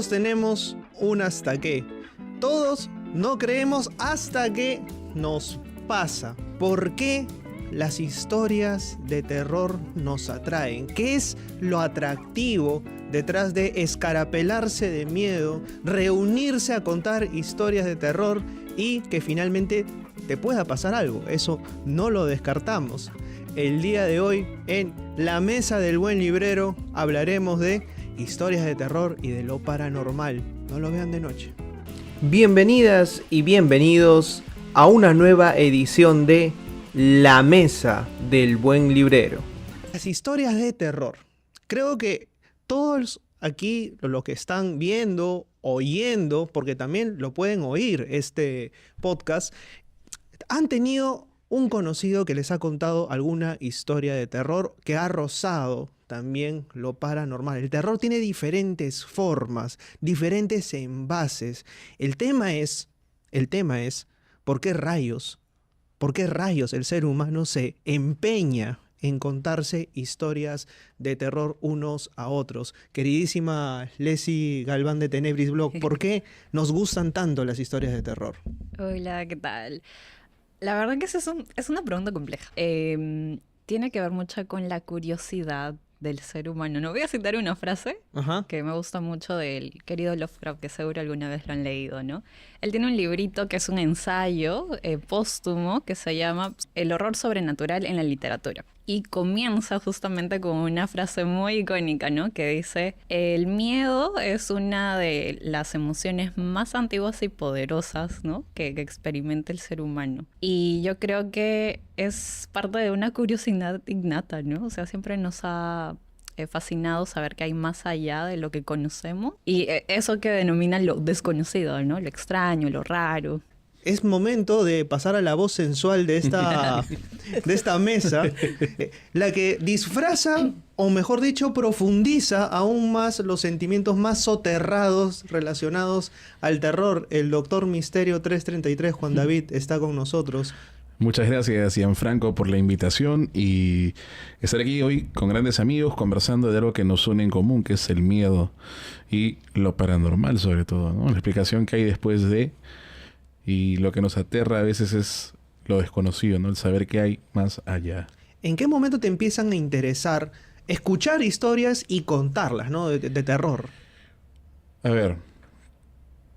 Todos tenemos un hasta qué. Todos no creemos hasta que nos pasa. ¿Por qué las historias de terror nos atraen? ¿Qué es lo atractivo detrás de escarapelarse de miedo, reunirse a contar historias de terror y que finalmente te pueda pasar algo? Eso no lo descartamos. El día de hoy, en la mesa del buen librero, hablaremos de historias de terror y de lo paranormal. No lo vean de noche. Bienvenidas y bienvenidos a una nueva edición de La Mesa del Buen Librero. Las historias de terror. Creo que todos aquí, los que están viendo, oyendo, porque también lo pueden oír este podcast, han tenido un conocido que les ha contado alguna historia de terror que ha rozado también lo paranormal. El terror tiene diferentes formas, diferentes envases. El tema es, ¿por qué rayos el ser humano se empeña en contarse historias de terror unos a otros? Queridísima Leslie Galván de Tenebris Blog, ¿por qué nos gustan tanto las historias de terror? Hola, ¿qué tal? La verdad que es una pregunta compleja. Tiene que ver mucho con la curiosidad del ser humano. No voy a citar una frase que me gusta mucho del querido Lovecraft, que seguro alguna vez lo han leído, ¿no? Él tiene un librito que es un ensayo póstumo que se llama El horror sobrenatural en la literatura. Y comienza justamente con una frase muy icónica, ¿no? Que dice: el miedo es una de las emociones más antiguas y poderosas, ¿no? que experimenta el ser humano. Y yo creo que es parte de una curiosidad innata, ¿no? O sea, siempre nos ha fascinado saber que hay más allá de lo que conocemos. Y eso que denomina lo desconocido, ¿no? Lo extraño, lo raro. Es momento de pasar a la voz sensual de esta mesa, la que disfraza, o mejor dicho, profundiza aún más los sentimientos más soterrados relacionados al terror. El Doctor Misterio 333, Juan David, está con nosotros. Muchas gracias, Gianfranco, por la invitación y estar aquí hoy con grandes amigos conversando de algo que nos une en común, que es el miedo y lo paranormal sobre todo, ¿no? La explicación que hay después de... Y lo que nos aterra a veces es lo desconocido, ¿no? El saber qué hay más allá. ¿En qué momento te empiezan a interesar escuchar historias y contarlas, ¿no? de terror? A ver,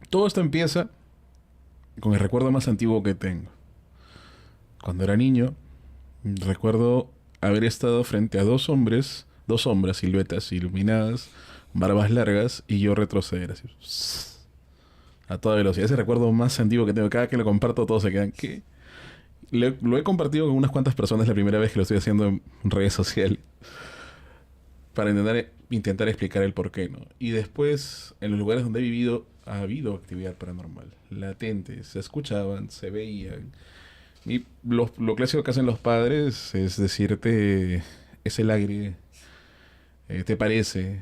todo esto empieza con el recuerdo más antiguo que tengo. Cuando era niño, recuerdo haber estado frente a dos sombras, siluetas iluminadas, barbas largas, y yo retroceder así, a toda velocidad. Ese recuerdo más antiguo que tengo. Cada que lo comparto todos se quedan, ¿qué? Lo he compartido con unas cuantas personas la primera vez que lo estoy haciendo en redes sociales para intentar explicar el porqué, ¿no? Y después, en los lugares donde he vivido, ha habido actividad paranormal latente. Se escuchaban, se veían. Y lo clásico que hacen los padres es decirte, es el aire, te parece,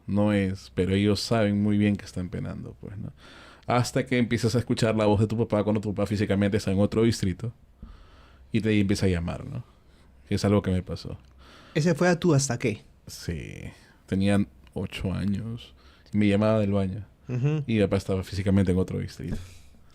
no es, pero ellos saben muy bien que están penando, pues, ¿no? Hasta que empiezas a escuchar la voz de tu papá cuando tu papá físicamente está en otro distrito y te empieza a llamar, ¿no? Que es algo que me pasó. ¿Ese fue a tu hasta qué? Sí. Tenían 8 años. Me llamaba del baño. Y mi papá estaba físicamente en otro distrito.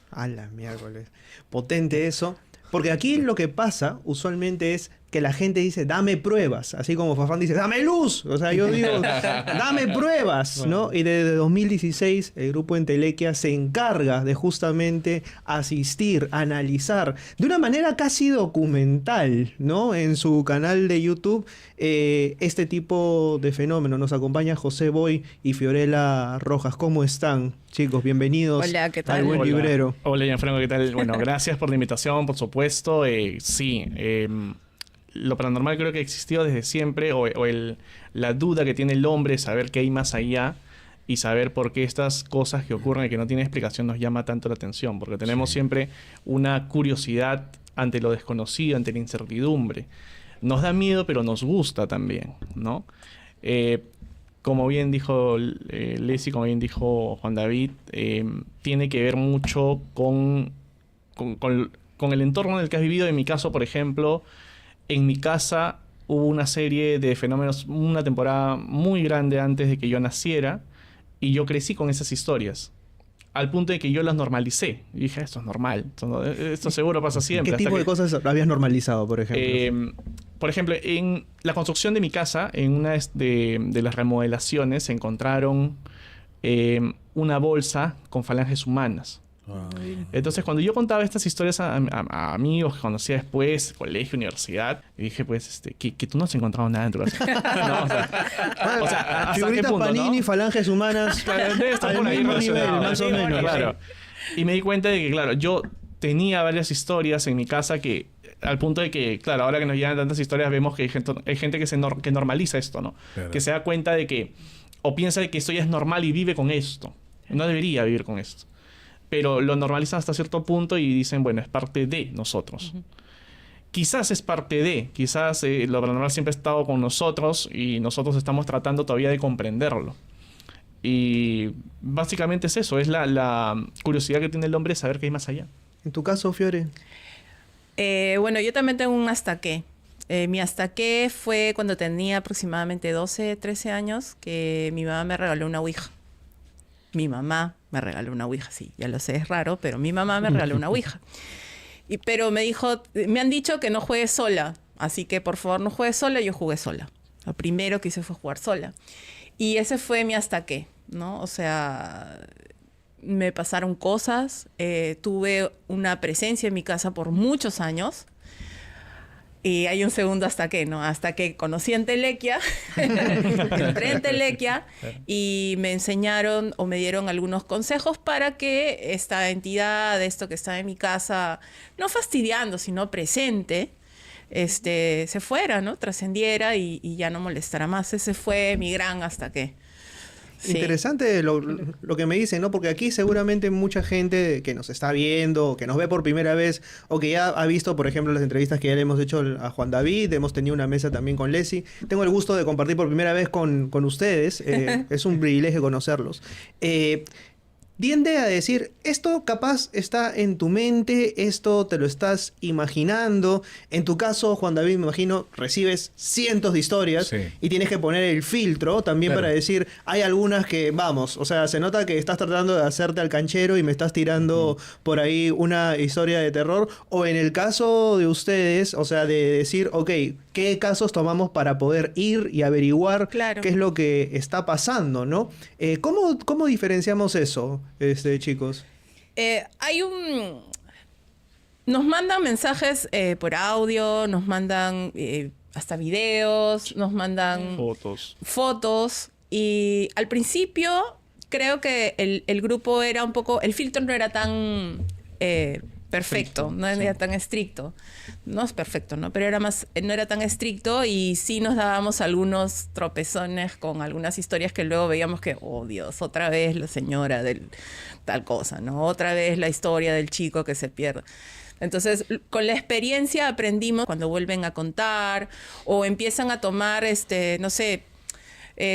A la miércoles. Potente eso. Porque aquí lo que pasa usualmente es que la gente dice, dame pruebas. Así como Fafán dice, dame luz. O sea, yo digo, dame pruebas, ¿no? Y desde 2016 el grupo Entelequia se encarga de justamente asistir, analizar, de una manera casi documental, ¿no? En su canal de YouTube, este tipo de fenómeno. Nos acompaña José Boy y Fiorella Rojas. ¿Cómo están, chicos? Bienvenidos. Hola, ¿qué tal? Al buen librero. Hola, Gianfranco, ¿qué tal? Bueno, gracias por la invitación, por supuesto. Lo paranormal creo que ha existido desde siempre, la duda que tiene el hombre de saber qué hay más allá y saber por qué estas cosas que ocurren y que no tienen explicación nos llama tanto la atención, porque tenemos siempre una curiosidad ante lo desconocido, ante la incertidumbre. Nos da miedo, pero nos gusta también, ¿no? Como bien dijo Leslie, como bien dijo Juan David, tiene que ver mucho con el entorno en el que has vivido. En mi caso, por ejemplo, en mi casa hubo una serie de fenómenos, una temporada muy grande antes de que yo naciera, Y yo crecí con esas historias. Al punto de que yo las normalicé. Y dije, esto es normal. Esto seguro pasa siempre. ¿Qué tipo de cosas habías normalizado, por ejemplo? Por ejemplo, en la construcción de mi casa, en una de las remodelaciones, se encontraron una bolsa con falanges humanas. Entonces, cuando yo contaba estas historias a amigos que conocía después, colegio, universidad, y dije, pues, que tú no has encontrado nada en tu casa. No, o sea, figuritas Panini, ¿no? Falanges humanas. Claro, debe estar por ahí nivel, más o menos. Claro. Y me di cuenta de que, claro, yo tenía varias historias en mi casa que, al punto de que, claro, ahora que nos llegan tantas historias, vemos que hay gente que normaliza esto, ¿no? Claro. Que se da cuenta de que, o piensa de que esto ya es normal y vive con esto. No debería vivir con esto. Pero lo normalizan hasta cierto punto y dicen, bueno, es parte de nosotros. Quizás es parte de, quizás lo paranormal siempre ha estado con nosotros y nosotros estamos tratando todavía de comprenderlo. Y básicamente es eso, es la curiosidad que tiene el hombre de saber qué hay más allá. ¿En tu caso, Fiore? Bueno, yo también tengo un hasta qué. Mi hasta qué fue cuando tenía aproximadamente 12, 13 años, que mi mamá me regaló una ouija. Mi mamá me regaló una ouija, sí, ya lo sé, es raro, pero mi mamá me regaló una ouija. Pero me dijo, me han dicho que no juegues sola, así que por favor no juegues sola. Yo jugué sola. Lo primero que hice fue jugar sola. Y ese fue mi hasta qué, ¿no? O sea, me pasaron cosas, tuve una presencia en mi casa por muchos años. Y hay un segundo hasta qué, ¿no? Hasta que conocí en Telequia, entré en Telequia y me enseñaron o me dieron algunos consejos para que esta entidad, esto que está en mi casa, no fastidiando, sino presente, se fuera, ¿no? Trascendiera y ya no molestara más. Ese fue mi gran hasta qué. Sí. Interesante lo que me dicen, ¿no? Porque aquí seguramente mucha gente que nos está viendo, que nos ve por primera vez, o que ya ha visto, por ejemplo, las entrevistas que ya le hemos hecho a Juan David, hemos tenido una mesa también con Leslie. Tengo el gusto de compartir por primera vez con ustedes. Es un privilegio conocerlos. Tiende a decir, esto capaz está en tu mente, esto te lo estás imaginando. En tu caso, Juan David, me imagino, recibes cientos de historias y tienes que poner el filtro también para decir, hay algunas que, vamos, o sea, se nota que estás tratando de hacerte al canchero y me estás tirando por ahí una historia de terror. O en el caso de ustedes, o sea, de decir, ok, ¿qué casos tomamos para poder ir y averiguar qué es lo que está pasando, ¿no? ¿Cómo diferenciamos eso, chicos? Nos mandan mensajes por audio, nos mandan hasta videos, nos mandan fotos. Y al principio creo que el grupo era un poco... El filtro no era tan... perfecto, no era tan estricto. No es perfecto, ¿no? Pero no era tan estricto y sí nos dábamos algunos tropezones con algunas historias que luego veíamos que, oh Dios, otra vez la señora del tal cosa, ¿no? Otra vez la historia del chico que se pierde. Entonces, con la experiencia aprendimos cuando vuelven a contar o empiezan a tomar, no sé,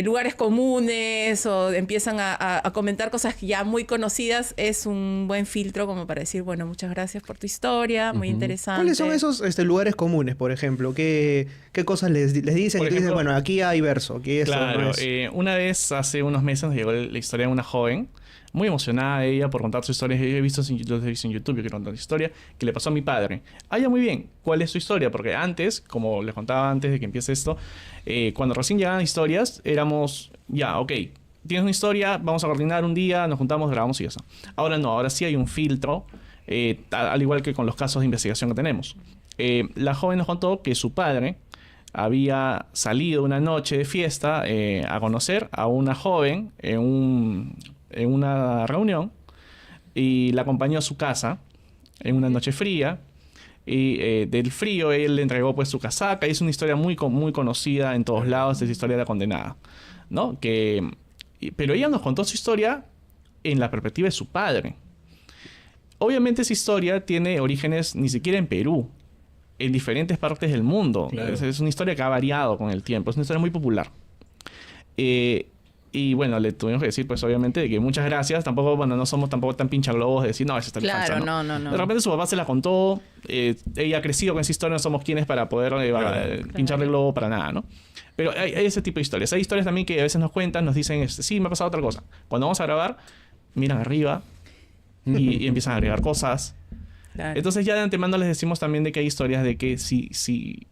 lugares comunes o empiezan a comentar cosas ya muy conocidas, es un buen filtro como para decir, bueno, muchas gracias por tu historia, muy interesante. ¿Cuáles son esos lugares comunes, por ejemplo? ¿Qué cosas les dicen? Por y tú dices, bueno, aquí hay verso, aquí esto claro, no es... una vez, hace unos meses, nos llegó la historia de una joven, muy emocionada ella por contar su historia. Yo he visto en YouTube, yo quiero contar su historia, que le pasó a mi padre. Ya, muy bien. ¿Cuál es su historia? Porque antes, como les contaba antes de que empiece esto, cuando recién llegaban historias, éramos, ya, ok, tienes una historia, vamos a coordinar un día, nos juntamos, grabamos y eso. Ahora no, ahora sí hay un filtro, al igual que con los casos de investigación que tenemos. La joven nos contó que su padre había salido una noche de fiesta a conocer a una joven en una reunión y la acompañó a su casa en una noche fría y del frío él le entregó pues su casaca y es una historia muy conocida en todos lados, es la historia de la condenada, ¿no? Pero ella nos contó su historia en la perspectiva de su padre. Obviamente esa historia tiene orígenes ni siquiera en Perú, en diferentes partes del mundo. Claro. Es una historia que ha variado con el tiempo, es una historia muy popular. Y bueno, le tuvimos que decir, pues obviamente, de que muchas gracias. Tampoco, bueno, no somos tampoco tan pinchaglobos de decir, no, eso está bien falsa, ¿no? No. De repente su papá se la contó. Ella ha crecido con esa historia, no somos quienes para poder pincharle globo para nada, ¿no? Pero hay ese tipo de historias. Hay historias también que a veces nos cuentan, nos dicen, sí, me ha pasado otra cosa. Cuando vamos a grabar, miran arriba y empiezan a agregar cosas. Claro. Entonces ya de antemano les decimos también de que hay historias de que si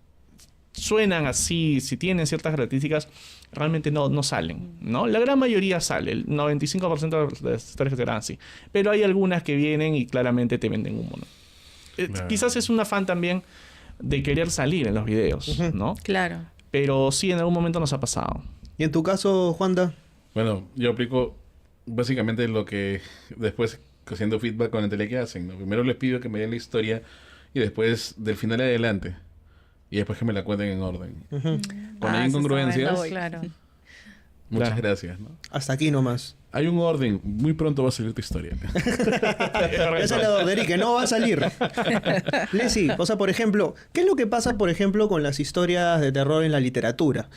suenan así, si tienen ciertas características, realmente no salen, ¿no? La gran mayoría sale, el 95% de las historias que se graban así. Pero hay algunas que vienen y claramente te venden humo, ¿no? Claro. Quizás es un afán también de querer salir en los videos, ¿no? Claro. Pero sí, en algún momento nos ha pasado. ¿Y en tu caso, Juanda? Bueno, yo aplico básicamente lo que después haciendo feedback con el tele que hacen, ¿no? Primero les pido que me den la historia y después del final adelante. Y después que me la cuenten en orden. Cuando hay incongruencias, Claro. muchas Claro. gracias, ¿no? Hasta aquí nomás. Hay un orden. Muy pronto va a salir tu historia. Esa es la orden que no va a salir. Leslie, o sea, por ejemplo, ¿qué es lo que pasa, por ejemplo, con las historias de terror en la literatura?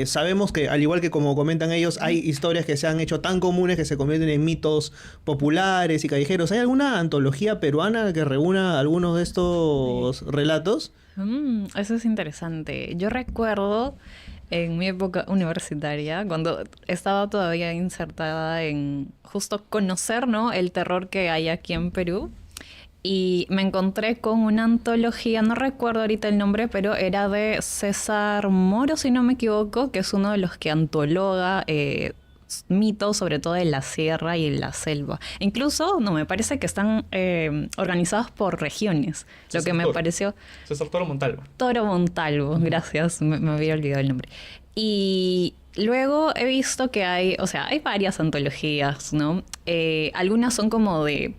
Sabemos que, al igual que como comentan ellos, hay historias que se han hecho tan comunes que se convierten en mitos populares y callejeros. ¿Hay alguna antología peruana que reúna algunos de estos relatos? Eso es interesante. Yo recuerdo en mi época universitaria, cuando estaba todavía insertada en justo conocer, ¿no?, el terror que hay aquí en Perú. Y me encontré con una antología, no recuerdo ahorita el nombre, pero era de César Moro, si no me equivoco, que es uno de los que antologa mitos, sobre todo en la sierra y en la selva. Incluso, no, me parece que están organizados por regiones, lo que me pareció... César Toro Montalvo. Toro Montalvo, gracias, me había olvidado el nombre. Y luego he visto que hay varias antologías, ¿no? Algunas son como de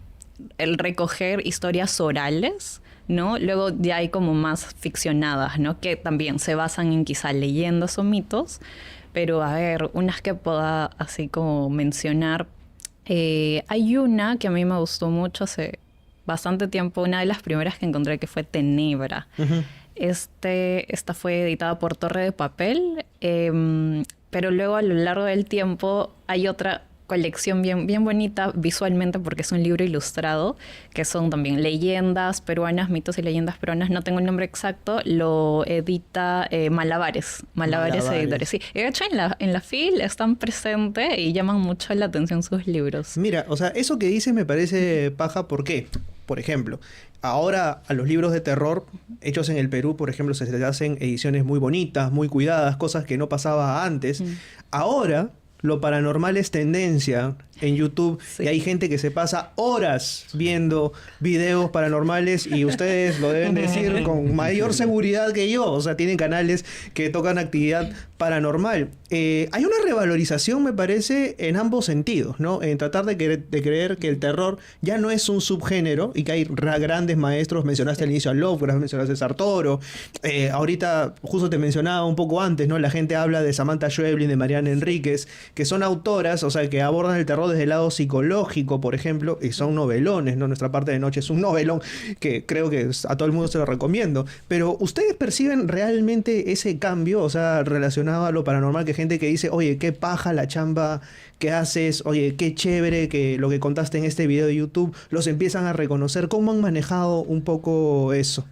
el recoger historias orales, ¿no? Luego ya hay como más ficcionadas, ¿no? Que también se basan en quizá leyendas o mitos. Pero a ver, unas que pueda así como mencionar. Hay una que a mí me gustó mucho hace bastante tiempo, una de las primeras que encontré, que fue Tenebra. Esta fue editada por Torre de Papel, pero luego a lo largo del tiempo hay otra colección bien bonita visualmente, porque es un libro ilustrado, que son también leyendas peruanas, mitos y leyendas peruanas. No tengo el nombre exacto, lo edita Malabares Editores. Sí, de hecho en la FIL están presentes y llaman mucho la atención sus libros. Mira, o sea, eso que dices me parece paja. ¿Por qué? Por ejemplo, ahora a los libros de terror hechos en el Perú, por ejemplo, se les hacen ediciones muy bonitas, muy cuidadas, cosas que no pasaba antes. Ahora lo paranormal es tendencia en YouTube, sí. Y hay gente que se pasa horas viendo videos paranormales, y ustedes lo deben decir con mayor seguridad que yo. O sea, tienen canales que tocan actividad paranormal. Hay una revalorización, me parece, en ambos sentidos, ¿no? En tratar de creer que el terror ya no es un subgénero y que hay grandes maestros. Mencionaste al inicio a Lovecraft, mencionaste a Sartoro. Ahorita, justo te mencionaba un poco antes, ¿no? La gente habla de Samantha Schweblin, de Mariana Enríquez, que son autoras, o sea, que abordan el terror desde el lado psicológico, por ejemplo, y son novelones, ¿no? Nuestra parte de noche es un novelón que creo que a todo el mundo se lo recomiendo. Pero ¿ustedes perciben realmente ese cambio, o sea, relacionado a lo paranormal, que gente que dice, oye, qué paja la chamba que haces, oye, qué chévere que lo que contaste en este video de YouTube, los empiezan a reconocer? ¿Cómo han manejado un poco eso?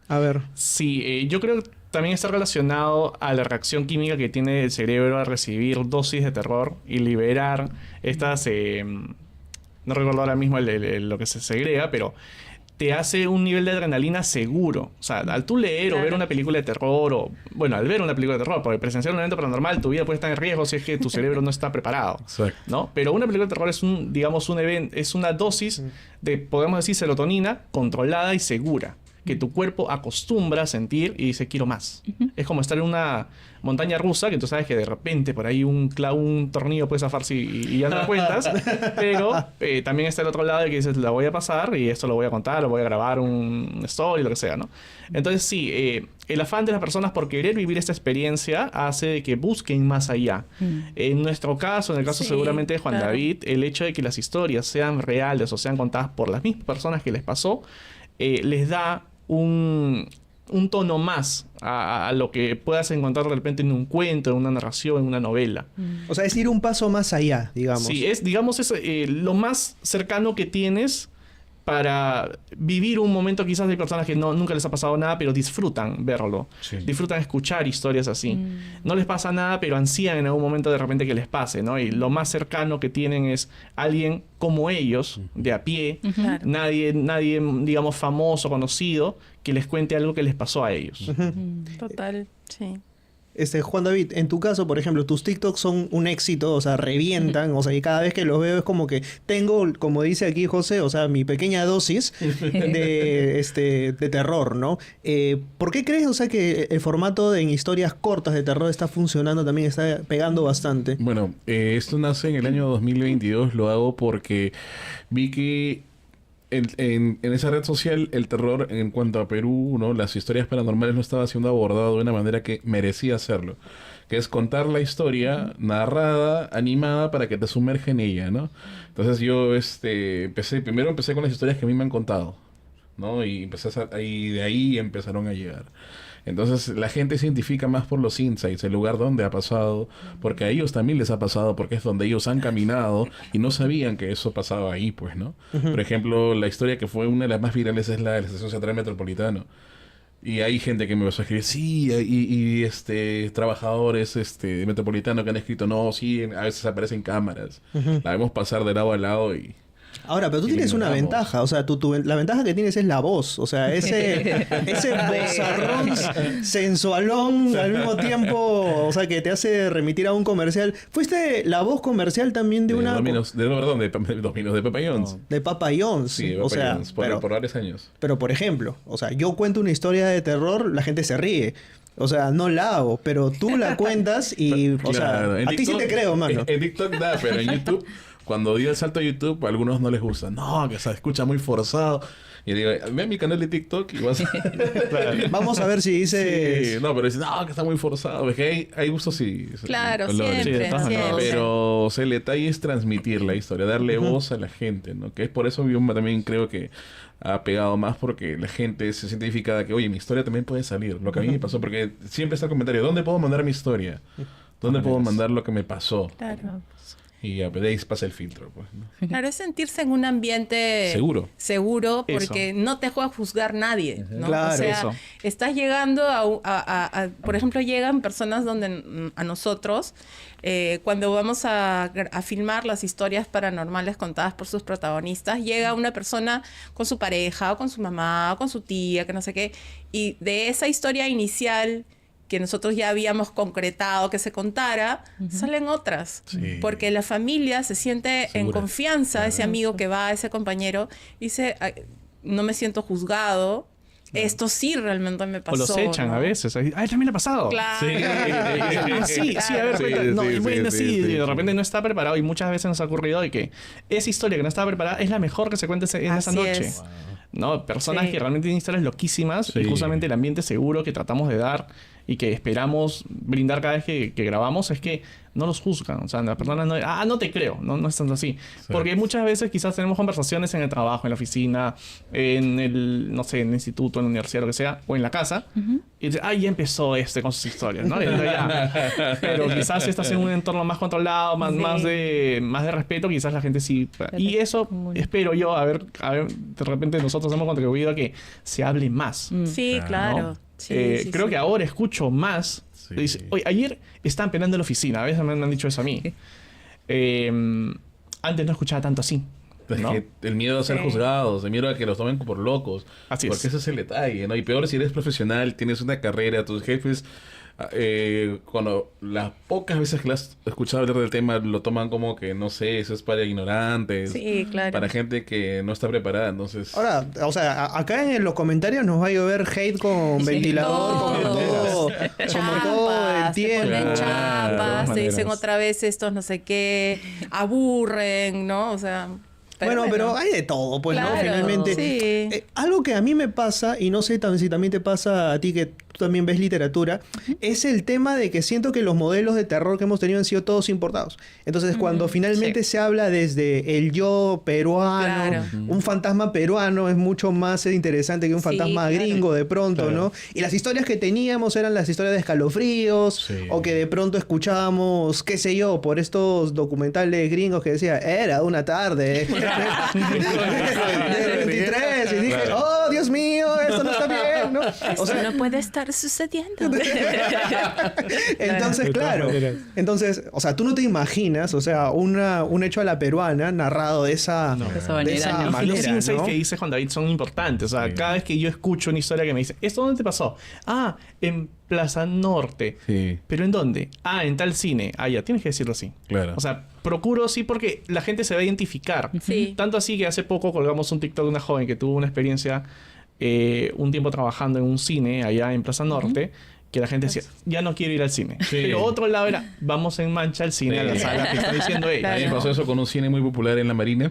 A ver. Sí, yo creo que también está relacionado a la reacción química que tiene el cerebro al recibir dosis de terror y liberar estas... no recuerdo ahora mismo lo que se segrega, pero te hace un nivel de adrenalina seguro. O sea, al tú leer o ver una película de terror, o... Bueno, al ver una película de terror, porque presenciar un evento paranormal, tu vida puede estar en riesgo si es que tu cerebro no está preparado. Exacto. ¿No? Pero una película de terror es un evento, es una dosis de, podemos decir, serotonina controlada y segura, que tu cuerpo acostumbra a sentir y dice, quiero más. Es como estar en una montaña rusa, que tú sabes que de repente por ahí un tornillo puede zafarse y ya no te cuentas. Pero también está el otro lado de que dices, la voy a pasar y esto lo voy a contar, o voy a grabar un story, lo que sea, ¿no? Entonces sí, el afán de las personas por querer vivir esta experiencia hace de que busquen más allá. En nuestro caso, en el caso seguramente de Juan David, el hecho de que las historias sean reales o sean contadas por las mismas personas que les pasó, les da un tono más a lo que puedas encontrar de repente en un cuento, en una narración, en una novela. O sea, es ir un paso más allá, digamos. Sí, es lo más cercano que tienes para vivir un momento. Quizás hay personas que nunca les ha pasado nada, pero disfrutan verlo. Sí. Disfrutan escuchar historias así. No les pasa nada, pero ansían en algún momento de repente que les pase, ¿no? Y lo más cercano que tienen es alguien como ellos, de a pie. Claro. Nadie, digamos, famoso, conocido, que les cuente algo que les pasó a ellos. Total, sí. Juan David, en tu caso, por ejemplo, tus TikToks son un éxito, o sea, revientan, o sea, y cada vez que los veo es como que tengo, como dice aquí José, o sea, mi pequeña dosis de terror, ¿no? ¿Por qué crees, o sea, que el formato en historias cortas de terror está funcionando también, está pegando bastante? Bueno, esto nace en el año 2022, lo hago porque vi que en esa red social el terror en cuanto a Perú, ¿no? Las historias paranormales no estaba siendo abordado de una manera que merecía hacerlo, que es contar la historia narrada, animada, para que te sumerja en ella, ¿no? Entonces yo primero empecé con las historias que a mí me han contado, ¿no? Y de ahí empezaron a llegar. Entonces la gente se identifica más por los insights, el lugar donde ha pasado, porque a ellos también les ha pasado, porque es donde ellos han caminado y no sabían que eso pasaba ahí, pues, ¿no? Por ejemplo, la historia que fue una de las más virales es la de la Estación Central Metropolitano. Y hay gente que me empezó a escribir, sí, y trabajadores de Metropolitano que han escrito, no, sí, a veces aparecen cámaras. La vemos pasar de lado a lado y... Ahora, pero tú tienes una ventaja, o sea, la ventaja que tienes es la voz, o sea, ese vozarrón sensualón al mismo tiempo, o sea, que te hace remitir a un comercial. ¿Fuiste la voz comercial también de una...? de Papa John's. De Papa John's. Sí, de Papa John's, por varios años. Pero, por ejemplo, o sea, yo cuento una historia de terror, la gente se ríe. O sea, no la hago, pero tú la cuentas y, o claro, sea, a ti sí te creo, mano. En TikTok da, pero en YouTube... Cuando di el salto a YouTube, a algunos no les gusta. No, que se escucha muy forzado. Y digo, ve a mi canal de TikTok y vas a... Vamos a ver si dice... Sí, no, pero dice, no, que está muy forzado. Es que hay gustos y... Claro, siempre. Pero el detalle es transmitir la historia, darle voz a la gente, ¿no? Que es por eso yo también creo que ha pegado más, porque la gente se siente identificada que, oye, mi historia también puede salir. Lo que a mí me pasó, porque siempre está el comentario, ¿dónde puedo mandar mi historia? ¿Dónde puedo mandar lo que me pasó? Claro. Y a veces pasa el filtro, pues, ¿no? Claro, es sentirse en un ambiente seguro porque eso. No te juega a juzgar nadie, ¿no? Claro, o sea, eso. Estás llegando por ejemplo, llegan personas a nosotros, cuando vamos a filmar las historias paranormales contadas por sus protagonistas, llega una persona con su pareja, o con su mamá, o con su tía, que no sé qué, y de esa historia inicial que nosotros ya habíamos concretado que se contara, salen otras. Sí. Porque la familia se siente en confianza, ese amigo que va, ese compañero, dice, no me siento juzgado, esto sí realmente me pasó. O los echan, ¿no? A veces. Ay, también le ha pasado. Claro. Sí, a ver, de repente no está preparado, y muchas veces nos ha ocurrido de que esa historia que no estaba preparada es la mejor que se cuente en esa noche. Wow. ¿No? Personas que realmente tienen historias loquísimas, y justamente el ambiente seguro que tratamos de dar y que esperamos brindar cada vez que grabamos es que no los juzgan. O sea, las personas no te creo, no es tanto así. Sí. Porque muchas veces quizás tenemos conversaciones en el trabajo, en la oficina, en el instituto, en la universidad, lo que sea, o en la casa, y dices, ya empezó con sus historias, ¿no? Pero quizás si estás en un entorno más controlado, más de respeto, quizás la gente sí. Y eso espero yo, a ver, de repente nosotros hemos contribuido a que se hable más. Sí, claro. ¿no? Creo que ahora escucho más. Dice, oye, ayer estaban penando en la oficina. A veces me han dicho eso a mí. Antes no escuchaba tanto así, ¿no? Es que el miedo a ser juzgados, el miedo a que los tomen por locos. Así porque ese es el detalle, ¿no? Y peor si eres profesional, tienes una carrera, tus jefes... cuando las pocas veces que las has escuchado hablar del tema lo toman como que, no sé, eso es para ignorantes, claro. Para gente que no está preparada, entonces... Ahora, o sea, acá en los comentarios nos va a llover hate con ventilador, como todo el tiempo. Ponen chapas, te dicen otra vez estos no sé qué, aburren, ¿no? O sea... Pero hay de todo, pues, claro, ¿no? Finalmente. Sí. Algo que a mí me pasa, y no sé si también te pasa a ti, que tú también ves literatura, es el tema de que siento que los modelos de terror que hemos tenido han sido todos importados. Entonces, cuando finalmente se habla desde el yo peruano, un fantasma peruano es mucho más interesante que un fantasma gringo de pronto, ¿no? Y las historias que teníamos eran las historias de escalofríos, o que de pronto escuchábamos, qué sé yo, por estos documentales gringos que decía, era una tarde del 23, y dije, oh, Dios mío, esto no está bien, ¿no? O sea, no puede estar sucediendo. Entonces, claro. Entonces, o sea, tú no te imaginas, o sea, un hecho a la peruana narrado de esa manera, los insights ¿no? que dice Juan David son importantes. O sea, cada vez que yo escucho una historia que me dice, ¿esto dónde te pasó? Ah, en Plaza Norte. Sí. ¿Pero en dónde? Ah, en tal cine. Ah, ya, tienes que decirlo así. Claro. O sea, procuro sí porque la gente se va a identificar. Sí. Tanto así que hace poco colgamos un TikTok de una joven que tuvo una experiencia un tiempo trabajando en un cine allá en Plaza Norte, que la gente decía, ya no quiero ir al cine. Sí. Pero otro lado era, vamos en mancha al cine, a la sala que está diciendo ella. A mí me pasó eso con un cine muy popular en La Marina.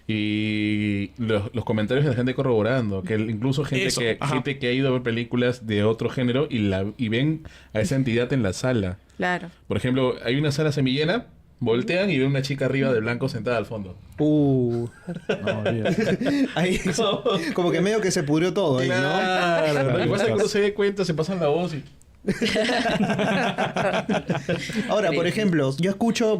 Y los comentarios de la gente corroborando, que incluso gente que ha ido a ver películas de otro género y ven a esa entidad en la sala. Claro. Por ejemplo, hay una sala semillena, voltean y ven una chica arriba de blanco sentada al fondo. Ahí, como que medio que se pudrió todo ahí, ¿no? Claro. Lo que pasa es que uno se da cuenta, se pasan la voz y... Ahora, por ejemplo, yo escucho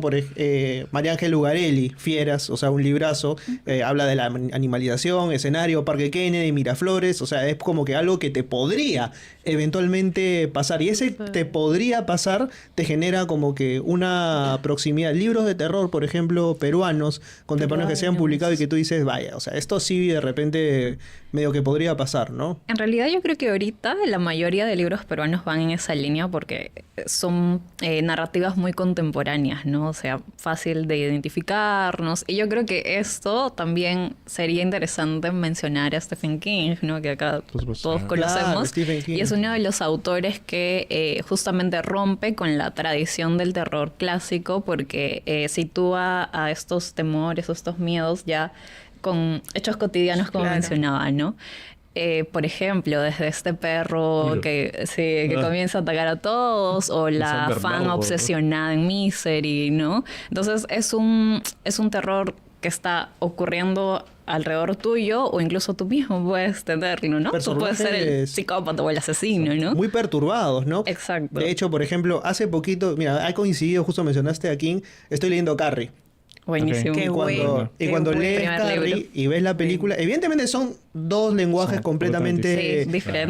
María Ángel Ugarelli, Fieras, o sea, un librazo, habla de la animalización, escenario, Parque Kennedy, Miraflores, o sea, es como que algo que te podría eventualmente pasar, y ese te podría pasar te genera como que una proximidad. Libros de terror, por ejemplo, peruanos, contemporáneos que se han publicado y que tú dices, vaya, o sea, esto sí de repente medio que podría pasar, ¿no? En realidad yo creo que ahorita la mayoría de libros peruanos van en esa línea porque son narrativas muy contemporáneas, ¿no? O sea, fácil de identificarnos. Y yo creo que esto también sería interesante mencionar a Stephen King, ¿no? Que acá todos conocemos. Claro, y es uno de los autores que justamente rompe con la tradición del terror clásico porque sitúa a estos temores, estos miedos ya con hechos cotidianos, como mencionaba, ¿no? Por ejemplo, desde este perro que comienza a atacar a todos, o la fan obsesionada en Misery, ¿no? Entonces es un terror que está ocurriendo alrededor tuyo, o incluso tú mismo puedes tenerlo, ¿no? Tú puedes ser el psicópata o el asesino, ¿no? Muy perturbados, ¿no? Exacto. De hecho, por ejemplo, hace poquito, mira, ha coincidido, justo mencionaste a King, estoy leyendo Carrie. Buenísimo. Y cuando lees Carrie y ves la película, evidentemente son dos lenguajes completamente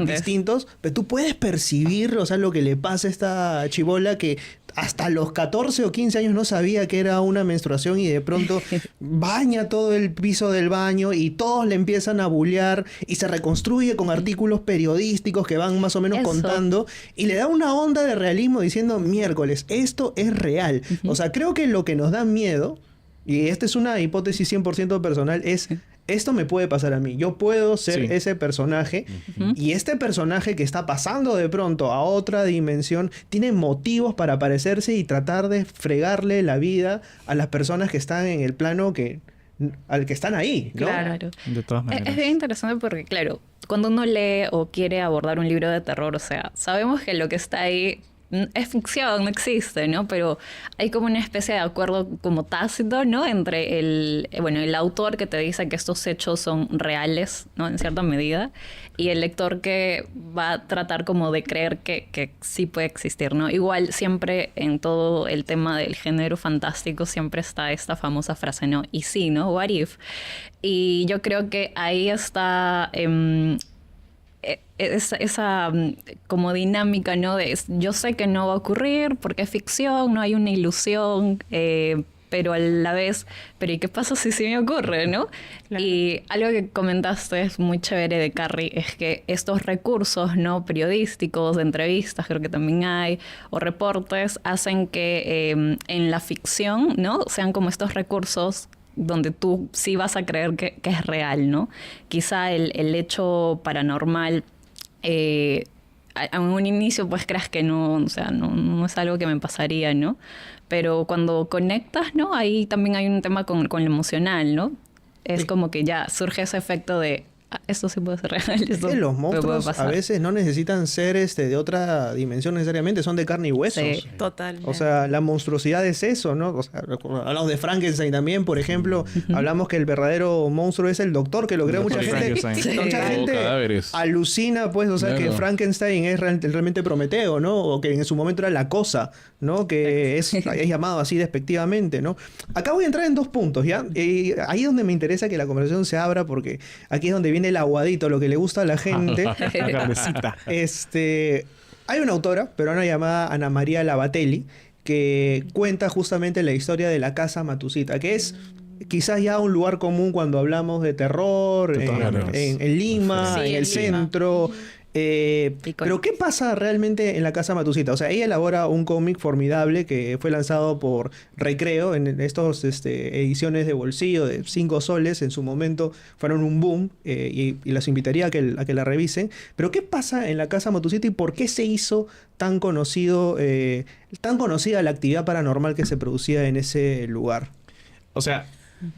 distintos, pero tú puedes percibir, o sea, lo que le pasa a esta chibola que hasta los 14 o 15 años no sabía que era una menstruación y de pronto baña todo el piso del baño y todos le empiezan a bullear y se reconstruye con artículos periodísticos que van más o menos contando y le da una onda de realismo diciendo, miércoles, esto es real. O sea, creo que lo que nos da miedo, y esta es una hipótesis 100% personal, es esto me puede pasar a mí. Yo puedo ser ese personaje y este personaje que está pasando de pronto a otra dimensión tiene motivos para aparecerse y tratar de fregarle la vida a las personas que están en el plano al que están ahí, ¿no? Claro. De todas maneras. Es bien interesante porque, claro, cuando uno lee o quiere abordar un libro de terror, o sea, sabemos que lo que está ahí es ficción, no existe, ¿no? Pero hay como una especie de acuerdo como tácito, ¿no? Entre el autor que te dice que estos hechos son reales, ¿no? En cierta medida, y el lector que va a tratar como de creer que sí puede existir, ¿no? Igual siempre en todo el tema del género fantástico siempre está esta famosa frase, ¿no? Y sí, ¿no? What if? Y yo creo que ahí está esa como dinámica, ¿no? De yo sé que no va a ocurrir porque es ficción, no hay una ilusión, pero a la vez, pero ¿y qué pasa si sí me ocurre, no? Claro. Y algo que comentaste es muy chévere de Carrie, es que estos recursos, ¿no? Periodísticos, de entrevistas, creo que también hay, o reportes, hacen que en la ficción, ¿no? Sean como estos recursos donde tú sí vas a creer que es real, ¿no? Quizá el hecho paranormal, a un inicio pues creas que no, o sea, no es algo que me pasaría, ¿no? Pero cuando conectas, ¿no? Ahí también hay un tema con lo emocional, ¿no? Es como que ya surge ese efecto de esto sí puede ser real. Es que los monstruos a veces no necesitan ser de otra dimensión necesariamente, son de carne y huesos. Sí, totalmente. O sea, la monstruosidad es eso, ¿no? O sea, hablamos de Frankenstein también, por ejemplo. Hablamos que el verdadero monstruo es el doctor, que lo creó mucha gente. Mucha gente alucina, pues, o sea, que Frankenstein es realmente Prometeo, ¿no? O que en su momento era la cosa, ¿no? Que es llamado así despectivamente, ¿no? Acá voy a entrar en 2 puntos, ¿ya? Ahí es donde me interesa que la conversación se abra, porque aquí es donde viene el aguadito, lo que le gusta a la gente. La carnecita. Hay una autora peruana llamada Ana María Labatelli que cuenta justamente la historia de la Casa Matucita, que es quizás ya un lugar común cuando hablamos de terror en Lima, en el centro. Pero ¿qué pasa realmente en la Casa Matucita? O sea, ella elabora un cómic formidable que fue lanzado por Recreo en estos ediciones de bolsillo de 5 soles. En su momento fueron un boom y las invitaría a que la revisen. Pero ¿qué pasa en la Casa Matucita y por qué se hizo tan conocida la actividad paranormal que se producía en ese lugar? O sea,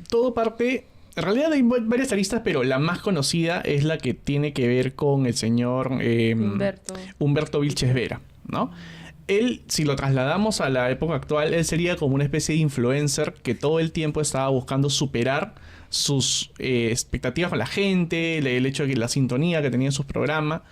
todo parte... En realidad hay varias aristas, pero la más conocida es la que tiene que ver con el señor Humberto Vilches Vera, ¿no? Él, si lo trasladamos a la época actual, él sería como una especie de influencer que todo el tiempo estaba buscando superar sus expectativas con la gente, el hecho de que la sintonía que tenía en sus programas.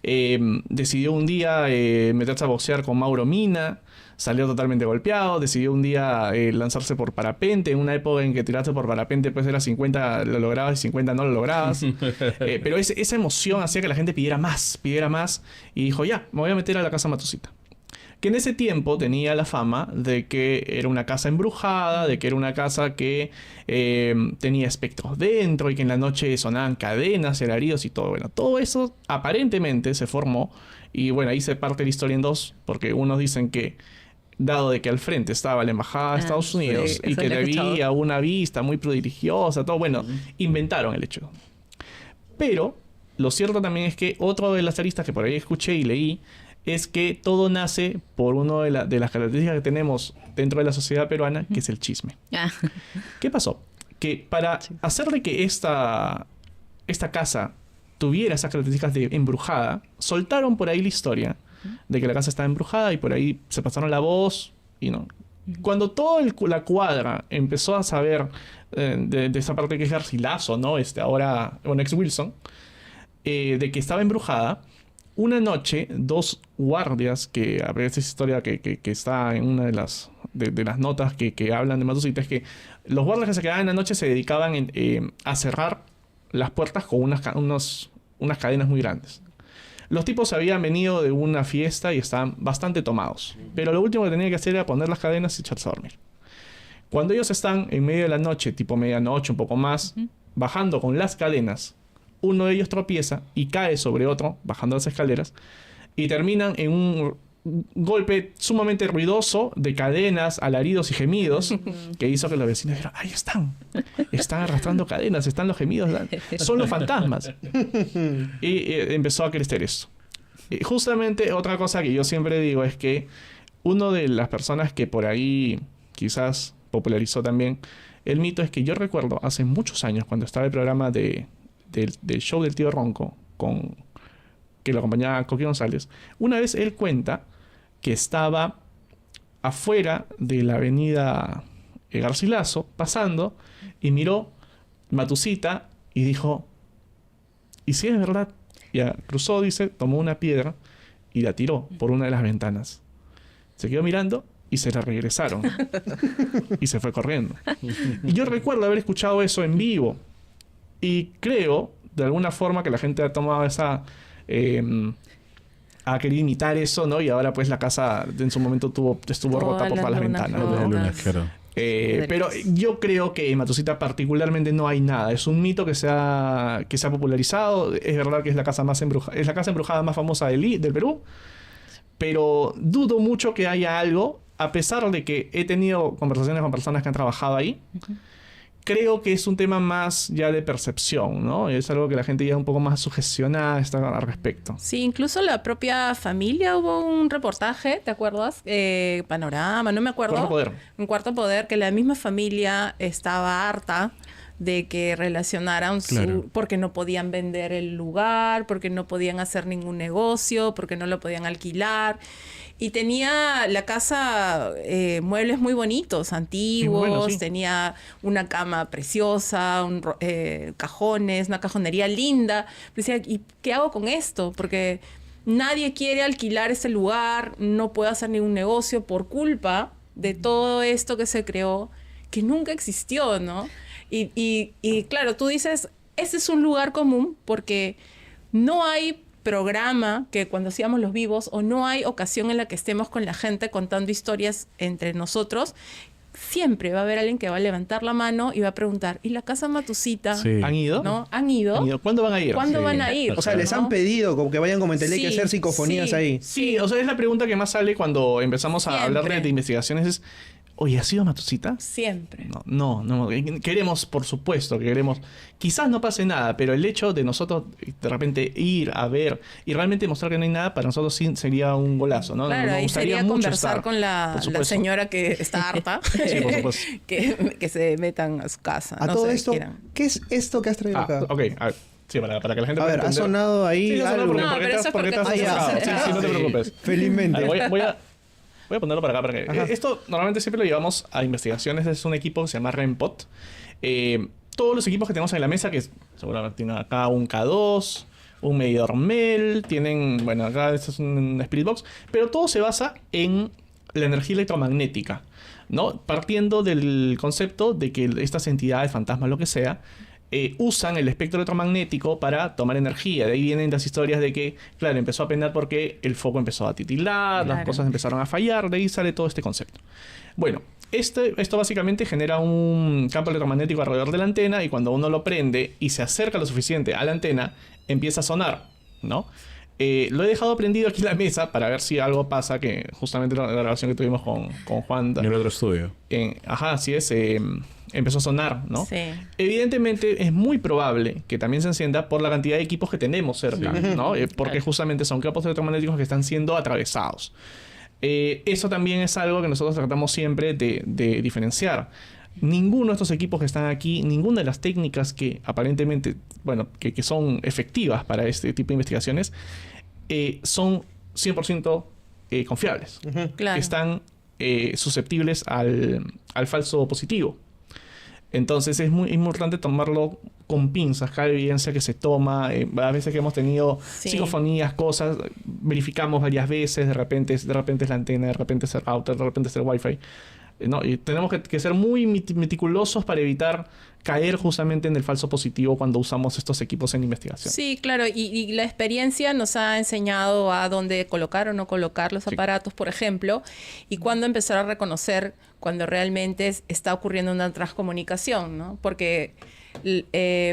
Decidió un día meterse a boxear con Mauro Mina. Salió totalmente golpeado, decidió un día lanzarse por parapente, en una época en que tirarse por parapente pues era 50 lo lograbas y 50 no lo lograbas. Pero esa emoción hacía que la gente pidiera más, y dijo, ya, me voy a meter a la Casa Matucita. Que en ese tiempo tenía la fama de que era una casa embrujada, de que era una casa que tenía espectros dentro y que en la noche sonaban cadenas, alaridos y todo. Bueno, todo eso aparentemente se formó y bueno, ahí se parte la historia en 2, porque unos dicen que dado de que al frente estaba la embajada de Estados Unidos y que había una vista muy prodigiosa, todo, bueno, inventaron el hecho. Pero lo cierto también es que otra de las aristas que por ahí escuché y leí es que todo nace por una de las características que tenemos dentro de la sociedad peruana, que es el chisme. ¿Qué pasó? Que para hacer de que esta casa tuviera esas características de embrujada, soltaron por ahí la historia de que la casa estaba embrujada y por ahí se pasaron la voz y no. Cuando toda la cuadra empezó a saber de esa parte que es Garcilaso, ¿no? Ahora, bueno, ex Wilson, de que estaba embrujada, una noche, 2 guardias, que a veces es historia que está en una de las notas que hablan de Matucita, es que los guardias que se quedaban en la noche se dedicaban a cerrar las puertas con unas cadenas muy grandes. Los tipos habían venido de una fiesta y estaban bastante tomados. Pero lo último que tenían que hacer era poner las cadenas y echarse a dormir. Cuando ellos están en medio de la noche, tipo medianoche, un poco más, bajando con las cadenas, uno de ellos tropieza y cae sobre otro, bajando las escaleras, y terminan en un golpe sumamente ruidoso de cadenas, alaridos y gemidos, que hizo que los vecinos dijeran, ¡ahí están! Están arrastrando cadenas, están los gemidos, son los fantasmas. Y empezó a crecer esto. Y justamente otra cosa que yo siempre digo es que una de las personas que por ahí quizás popularizó también el mito es que yo recuerdo hace muchos años cuando estaba el programa del show del tío Ronco que lo acompañaba Coqui González. Una vez él cuenta que estaba afuera de la avenida Garcilaso pasando y miró Matucita y dijo, ¿y si es verdad? Ya cruzó, dice, tomó una piedra y la tiró por una de las ventanas. Se quedó mirando y se la regresaron. Y se fue corriendo. Y yo recuerdo haber escuchado eso en vivo. Y creo, de alguna forma, que la gente ha tomado esa... ha querido imitar eso, ¿no? Y ahora pues la casa en su momento estuvo rota por todas las ventanas. Pero yo creo que en Matucita particularmente no hay nada. Es un mito que se ha popularizado. Es verdad que es la casa más embrujada, es la casa embrujada más famosa del Perú. Pero dudo mucho que haya algo, a pesar de que he tenido conversaciones con personas que han trabajado ahí. Creo que es un tema más ya de percepción, ¿no? Es algo que la gente ya un poco más sugestionada está al respecto. Sí, incluso la propia familia hubo un reportaje, ¿te acuerdas? Panorama, no me acuerdo. Cuarto Poder. En Cuarto Poder, que la misma familia estaba harta de que relacionaran porque no podían vender el lugar, porque no podían hacer ningún negocio, porque no lo podían alquilar. Y tenía la casa muebles muy bonitos, antiguos, bueno, sí. tenía una cama preciosa, cajones, una cajonería linda. Pero decía, ¿y qué hago con esto? Porque nadie quiere alquilar ese lugar, no puedo hacer ningún negocio por culpa de todo esto que se creó, que nunca existió, ¿no? Y claro, tú dices, ese es un lugar común porque no hay programa que cuando hacíamos los vivos o no hay ocasión en la que estemos con la gente contando historias entre nosotros, siempre va a haber alguien que va a levantar la mano y va a preguntar, ¿y la casa Matucita? Sí. ¿Han ido? ¿No? ¿Han ido? ¿Cuándo van a ir? ¿Cuándo van a ir? O sea, les ¿no? han pedido como que vayan como en tele, hay que Sí, hacer psicofonías sí. ahí. Sí, o sea, es la pregunta que más sale cuando empezamos a Siempre. hablar de investigaciones es, oye, ¿has ido a Matucita? Siempre. No. Queremos, por supuesto, que queremos. Quizás no pase nada, pero el hecho de nosotros de repente ir a ver y realmente mostrar que no hay nada, para nosotros sí sería un golazo, ¿no? Claro, Nos ahí gustaría sería mucho conversar estar, con por la supuesto. señora que está harta. Sí, por supuesto. que se metan a su casa. A no todo sé, esto, quieran. ¿qué es esto que has traído acá? Ok, a ver. Sí, para que la gente A pueda ver, ha entender. sonado ahí Sí, ha sonado algo. porque- No, porque pero estás- eso es porque porque estás tú sentado. estás Sí, no te preocupes. Felizmente. Vale, voy a ponerlo para acá. Para que, esto normalmente siempre lo llevamos a investigaciones. Es un equipo que se llama REMPOT. Todos los equipos que tenemos en la mesa, que seguramente tienen acá un K2, un medidor MEL, tienen, bueno, acá esto es un Spirit Box, pero todo se basa en la energía electromagnética, ¿no? Partiendo del concepto de que estas entidades, fantasmas, lo que sea, usan el espectro electromagnético para tomar energía. De ahí vienen las historias de que, claro, empezó a penetrar porque el foco empezó a titilar, las Claro. cosas empezaron a fallar, de ahí sale todo este concepto. Bueno, esto básicamente genera un campo electromagnético alrededor de la antena y cuando uno lo prende y se acerca lo suficiente a la antena, empieza a sonar, ¿no? Lo he dejado prendido aquí en la mesa para ver si algo pasa, que justamente la relación que tuvimos con Juan... En el otro estudio. así es, empezó a sonar, ¿no? Sí. Evidentemente es muy probable que también se encienda por la cantidad de equipos que tenemos cerca, ¿no? Porque justamente son campos electromagnéticos que están siendo atravesados. Eso también es algo que nosotros tratamos siempre de diferenciar. Ninguno de estos equipos que están aquí, ninguna de las técnicas que aparentemente, bueno, que son efectivas para este tipo de investigaciones, son 100% confiables. Claro. Están susceptibles al falso positivo. Entonces es muy importante tomarlo con pinzas. Cada evidencia que se toma, a veces que hemos tenido Sí. psicofonías, cosas, verificamos varias veces, de repente es la antena, de repente es el router, de repente es el wifi. ¿No? Y tenemos que ser muy meticulosos para evitar caer justamente en el falso positivo cuando usamos estos equipos en investigación. Sí, claro, y la experiencia nos ha enseñado a dónde colocar o no colocar los aparatos, por ejemplo, y cuándo empezar a reconocer cuando realmente está ocurriendo una transcomunicación, ¿no? Porque,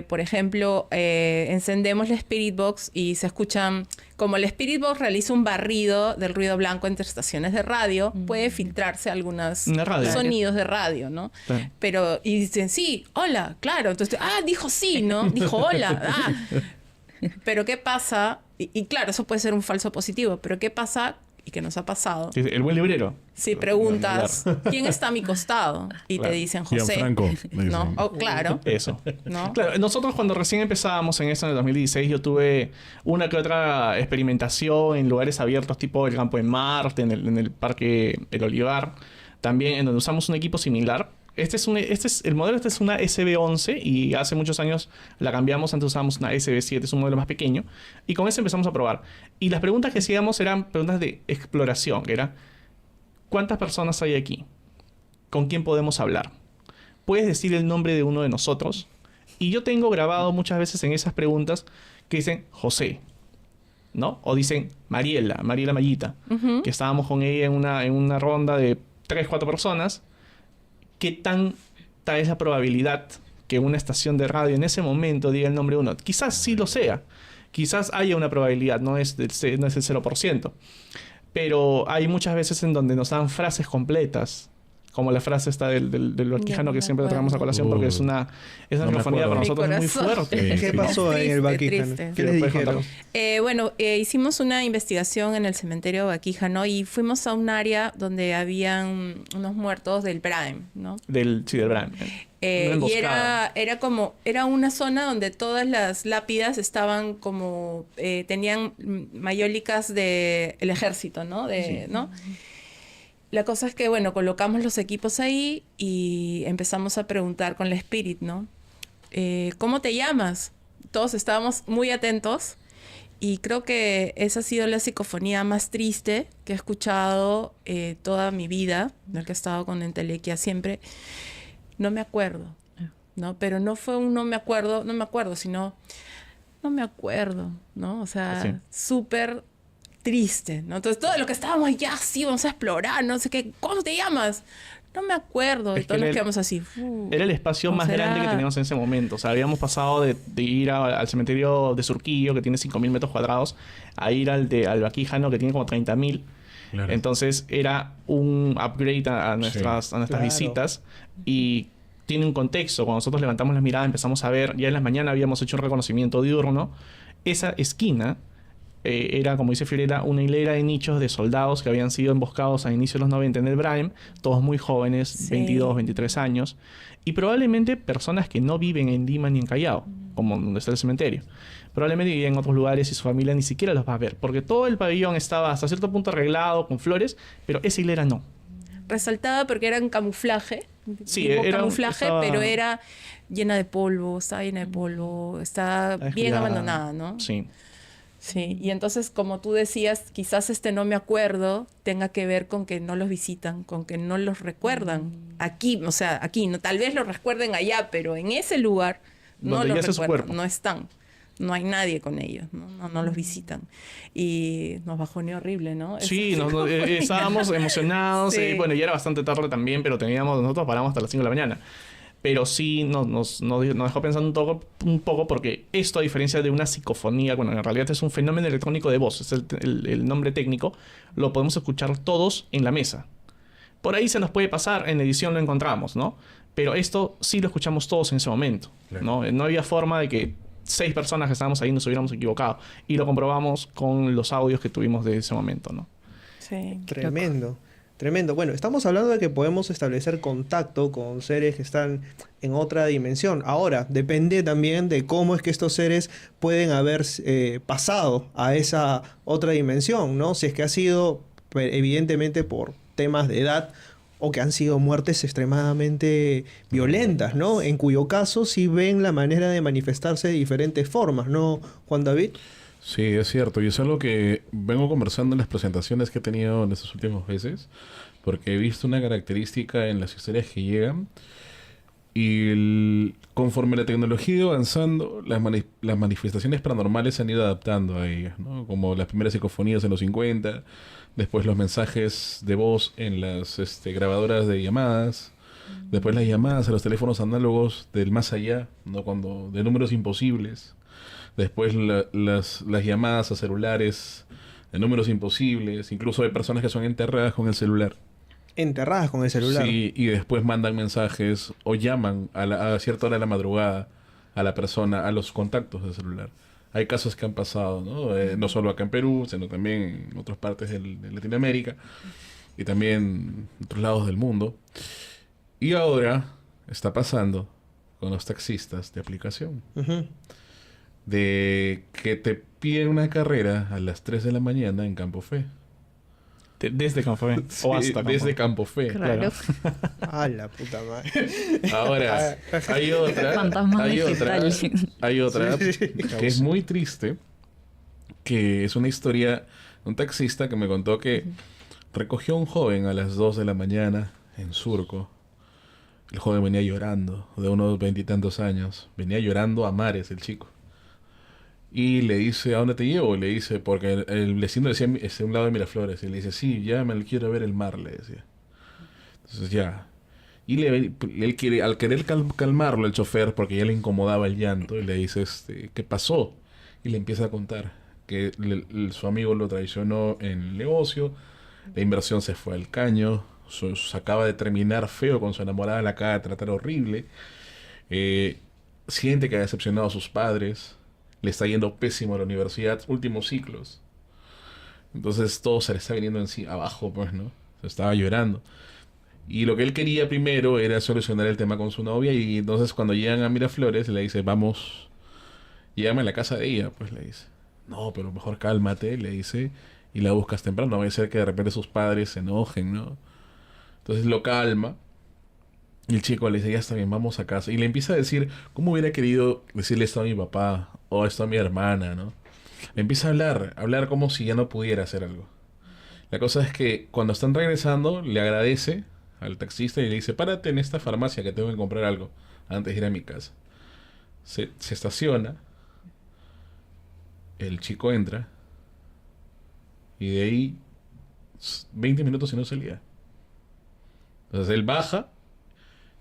por ejemplo, encendemos la Spirit Box y se escuchan, como el Spirit Box realiza un barrido del ruido blanco entre estaciones de radio, puede filtrarse algunos Una radio. sonidos de radio, ¿no? Sí. Pero, y dicen, sí, hola, claro. Entonces, dijo sí, ¿no? Dijo hola, Pero ¿qué pasa? Y claro, eso puede ser un falso positivo, pero ¿qué pasa? Y que nos ha pasado. Sí, el buen librero. Si preguntas, ¿quién está a mi costado? Y Claro. te dicen José. Gianfranco, me ¿No? dicen. Oh, claro. Eso. ¿No? Claro, nosotros cuando recién empezábamos en eso en el 2016, yo tuve una que otra experimentación en lugares abiertos tipo el Campo de Marte, en el Parque El Olivar, también en donde usamos un equipo similar. El modelo es una SB11 y hace muchos años la cambiamos, antes usábamos una SB7, es un modelo más pequeño, y con ese empezamos a probar. Y las preguntas que hacíamos eran preguntas de exploración, que era ¿cuántas personas hay aquí? ¿Con quién podemos hablar? ¿Puedes decir el nombre de uno de nosotros? Y yo tengo grabado muchas veces en esas preguntas que dicen José, ¿no? O dicen Mariela Mayita, que estábamos con ella en una ronda de 3-4 personas. ¿Qué tanta es la probabilidad que una estación de radio en ese momento diga el nombre de uno? Quizás sí lo sea. Quizás haya una probabilidad, no es el 0%. Pero hay muchas veces en donde nos dan frases completas Como la frase esta del Vaquijano que siempre traemos a colación porque esa psicofonía para nosotros es muy fuerte. ¿Qué pasó en el Vaquijano? ¿Qué les dijeron? Hicimos una investigación en el cementerio Vaquijano y fuimos a un área donde habían unos muertos del Brahim, ¿no? Del Brahim. Y era una zona donde todas las lápidas estaban como tenían mayólicas del ejército, ¿no? ¿no? La cosa es que, bueno, colocamos los equipos ahí y empezamos a preguntar con la Spirit, ¿no? ¿Cómo te llamas? Todos estábamos muy atentos y creo que esa ha sido la psicofonía más triste que he escuchado toda mi vida, en la que he estado con entelequia siempre. No me acuerdo, ¿no? Pero no fue un no me acuerdo, sino no me acuerdo, ¿no? O sea, súper triste, ¿no? Entonces, todo lo que estábamos, ya sí, vamos a explorar, no sé qué, ¿cómo te llamas? No me acuerdo. Y todos nos quedamos así. Era el espacio más grande que teníamos en ese momento. O sea, habíamos pasado de ir al cementerio de Surquillo, que tiene 5.000 metros cuadrados, a ir al Vaquijano, que tiene como 30.000. Claro. Entonces, era un upgrade a nuestras visitas. Y tiene un contexto. Cuando nosotros levantamos la mirada, empezamos a ver, ya en las mañanas habíamos hecho un reconocimiento diurno. Esa esquina era, como dice Fiorella, una hilera de nichos de soldados que habían sido emboscados a inicios de los 90 en el Brahim, todos muy jóvenes, 22, 23 años, y probablemente personas que no viven en Lima ni en Callao, como donde está el cementerio. Probablemente viven en otros lugares y su familia ni siquiera los va a ver, porque todo el pabellón estaba hasta cierto punto arreglado, con flores, pero esa hilera no. Resaltaba porque era un camuflaje. Sí, era camuflaje, pero era llena de polvo, estaba llena de polvo, estaba bien abandonada, ¿no? Sí. Sí, y entonces, como tú decías, quizás no me acuerdo tenga que ver con que no los visitan, con que no los recuerdan. Aquí, o sea, aquí, no, tal vez los recuerden allá, pero en ese lugar no los recuerdan, no están. No hay nadie con ellos, no los visitan. Y nos bajoneó horrible, ¿no? Sí, estábamos emocionados. Sí. Bueno, ya era bastante tarde también, pero nosotros paramos hasta las 5 de la mañana. Pero sí nos dejó pensando un poco porque esto, a diferencia de una psicofonía, bueno, en realidad es un fenómeno electrónico de voz, es el nombre técnico, lo podemos escuchar todos en la mesa. Por ahí se nos puede pasar, en edición lo encontramos, ¿no? Pero esto sí lo escuchamos todos en ese momento, claro. No había forma de que 6 personas que estábamos ahí nos hubiéramos equivocado. Y lo comprobamos con los audios que tuvimos de ese momento, ¿no? Sí. Tremendo. Tremendo. Bueno, estamos hablando de que podemos establecer contacto con seres que están en otra dimensión. Ahora, depende también de cómo es que estos seres pueden haber pasado a esa otra dimensión, ¿no? Si es que ha sido, evidentemente, por temas de edad o que han sido muertes extremadamente violentas, ¿no? En cuyo caso sí ven la manera de manifestarse de diferentes formas, ¿no, Juan David? Sí, es cierto. Y es algo que vengo conversando en las presentaciones que he tenido en estos últimos meses. Porque he visto una característica en las historias que llegan. Y conforme la tecnología ha ido avanzando, las manifestaciones paranormales se han ido adaptando a ellas, ¿no? Como las primeras psicofonías en los 50. Después los mensajes de voz en las grabadoras de llamadas. Después las llamadas a los teléfonos análogos del más allá, ¿no? De números imposibles. Después las llamadas a celulares de números imposibles. Incluso hay personas que son enterradas con el celular. Enterradas con el celular. Sí, y después mandan mensajes o llaman a cierta hora de la madrugada a la persona, a los contactos del celular. Hay casos que han pasado, ¿no? No solo acá en Perú, sino también en otras partes de Latinoamérica y también en otros lados del mundo. Y ahora está pasando con los taxistas de aplicación. Uh-huh. De que te piden una carrera a las 3 de la mañana en Campo Fe. Desde Campo Fe. Sí, o hasta desde Campo Fe. Claro. ¡Ah, la puta madre! Ahora, hay otra que es muy triste, que es una historia de un taxista que me contó que recogió a un joven a las 2 de la mañana en Surco. El joven venía llorando, de unos 20 y tantos años. Venía llorando a mares el chico. Y le dice, ¿a dónde te llevo? Le dice, porque el vecino decía, es un lado de Miraflores. Y le dice, sí, ya me quiero ver el mar, le decía. Entonces ya. Y él quiere, al querer calmarlo el chofer, porque ya le incomodaba el llanto, y le dice, ¿qué pasó? Y le empieza a contar que su amigo lo traicionó en el negocio, la inversión se fue al caño, Se acaba de terminar feo con su enamorada, la acaba de tratar horrible. Siente que ha decepcionado a sus padres. Le está yendo pésimo a la universidad, últimos ciclos. Entonces todo se le está viniendo en sí abajo, pues, ¿no? Se estaba llorando. Y lo que él quería primero era solucionar el tema con su novia. Y entonces cuando llegan a Miraflores, le dice, vamos, llévame a la casa de ella, pues le dice. No, pero mejor cálmate, le dice, y la buscas temprano. No vaya a ser que de repente sus padres se enojen, ¿no? Entonces lo calma. Y el chico le dice, ya está bien, vamos a casa. Y le empieza a decir, ¿cómo hubiera querido decirle esto a mi papá? O esto a mi hermana, ¿no? Le empieza a hablar como si ya no pudiera hacer algo. La cosa es que cuando están regresando, le agradece al taxista y le dice, párate en esta farmacia que tengo que comprar algo antes de ir a mi casa. Se estaciona. El chico entra. Y de ahí 20 minutos y no salía. Entonces él baja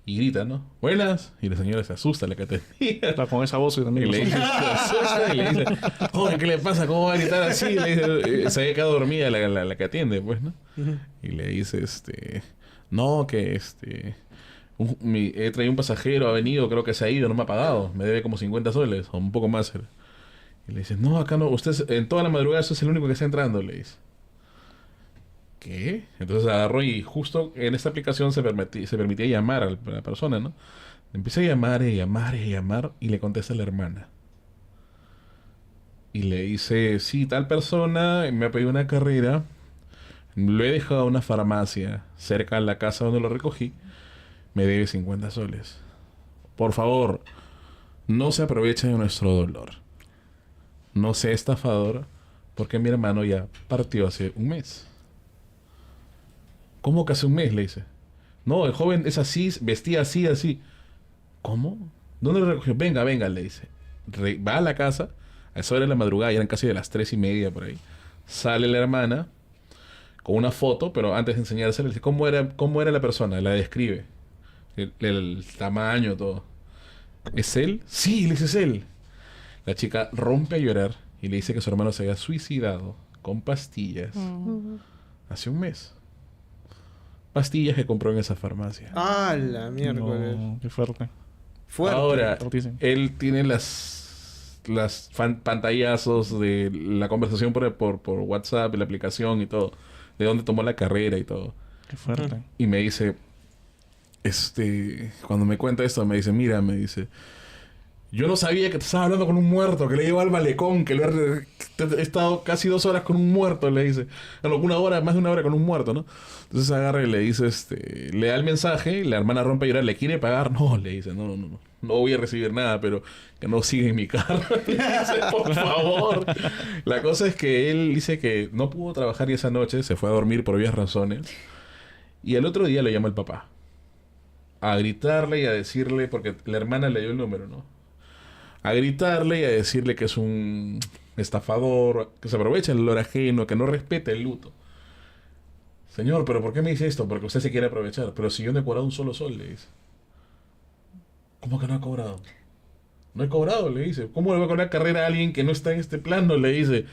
y grita, ¿no? Buenas. Y la señora se asusta, la que atendía. Está con esa voz y también. Y le dice, se asusta y le dice, joder, ¿qué le pasa? ¿Cómo va a gritar así? Y le dice, se había quedado dormida la que atiende, pues, ¿no? Y le dice, no, que he traído un pasajero, ha venido, creo que se ha ido, no me ha pagado. Me debe como 50 soles o un poco más. Y le dice, no, acá no, usted en toda la madrugada usted es el único que está entrando, le dice. ¿Qué? Entonces agarró y justo en esta aplicación se permitía llamar a la persona, ¿no? Empieza a llamar y le contesta la hermana. Y le dice, sí, tal persona me ha pedido una carrera, lo he dejado a una farmacia cerca de la casa donde lo recogí, me debe 50 soles. Por favor, no se aproveche de nuestro dolor. No sea estafador, porque mi hermano ya partió hace un mes. ¿Cómo que hace un mes? Le dice. No, el joven es así, vestía así, así. ¿Cómo? ¿Dónde lo recogió? Venga, le dice. Va a la casa, a esa hora de la madrugada, ya eran casi de las 3:30 por ahí. Sale la hermana con una foto, pero antes de enseñársela, le dice, ¿cómo era la persona? La describe. El tamaño, todo. ¿Es él? Sí, le dice, es él. La chica rompe a llorar y le dice que su hermano se había suicidado con pastillas hace un mes. Pastillas que compró en esa farmacia. ¡Ah, la miércoles! No, qué fuerte. Fuerte. Ahora, Fuertísimo. él tiene las pantallazos de la conversación por WhatsApp, la aplicación y todo. De dónde tomó la carrera y todo. Qué fuerte. Y me dice, cuando me cuenta esto, me dice, mira, me dice, yo no sabía que te estaba hablando con un muerto, que le llevó al malecón, que he estado casi 2 horas con un muerto, le dice. Bueno, más de una hora con un muerto, ¿no? Entonces agarra y le dice, le da el mensaje, y la hermana rompe a llorar, ¿le quiere pagar? No, le dice, no voy a recibir nada, pero que no siga en mi carro. Le dice, por favor. La cosa es que él dice que no pudo trabajar y esa noche se fue a dormir por obvias razones. Y el otro día le llama el papá. A gritarle y a decirle, porque la hermana le dio el número, ¿no? A gritarle y a decirle que es un estafador, que se aprovecha el dolor ajeno, que no respeta el luto. Señor, ¿pero por qué me dice esto? Porque usted se quiere aprovechar. Pero si yo no he cobrado un solo sol, le dice. ¿Cómo que no ha cobrado? No he cobrado, le dice. ¿Cómo le va a cobrar carrera a alguien que no está en este plano? Le dice.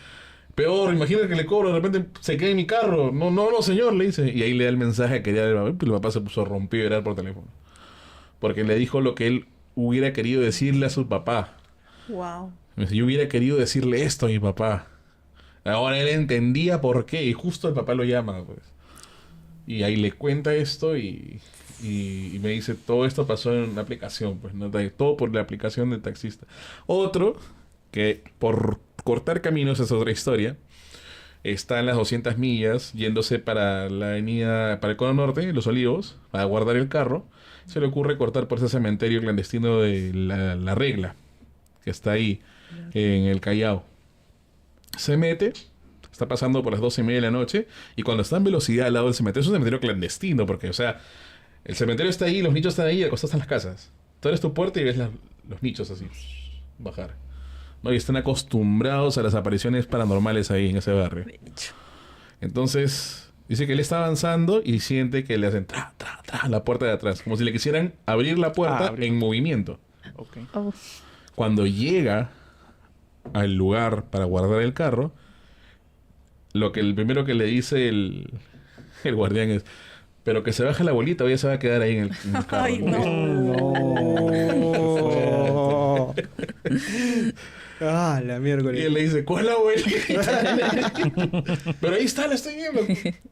Peor, imagínate que le cobro, de repente se queda en mi carro. No, señor, le dice. Y ahí le da el mensaje que quería del papá. Y el papá se puso a romper y llorar por teléfono. Porque le dijo lo que él hubiera querido decirle a su papá. Wow. Yo hubiera querido decirle esto a mi papá. Ahora él entendía por qué. Y justo el papá lo llama, pues. Y ahí le cuenta esto y me dice, todo esto pasó en una aplicación, pues, ¿no? Todo por la aplicación del taxista. Otro, que por cortar caminos es otra historia, está en las 200 millas, yéndose para la avenida, para el Cono Norte, Los Olivos, para guardar el carro. Se le ocurre cortar por ese cementerio clandestino de la Regla, que está ahí, en el Callao. Se mete, está pasando por las 12:30 de la noche, y cuando está en velocidad al lado del cementerio, es un cementerio clandestino, porque, o sea, el cementerio está ahí, los nichos están ahí, y al costado están las casas. Tú abres tu puerta y ves los nichos así, bajar. ¿No? Y están acostumbrados a las apariciones paranormales ahí en ese barrio. Entonces, dice que él está avanzando y siente que le hacen la puerta de atrás, como si le quisieran abrir la puerta en movimiento. Okay. Oh. Cuando llega al lugar para guardar el carro, el primero que le dice el guardián es: Pero que se baje la abuelita o ya se va a quedar ahí en el carro. Ay, no. Ah, la miércoles. Y él le dice, ¿cuál abuelita? Pero ahí está, la estoy viendo.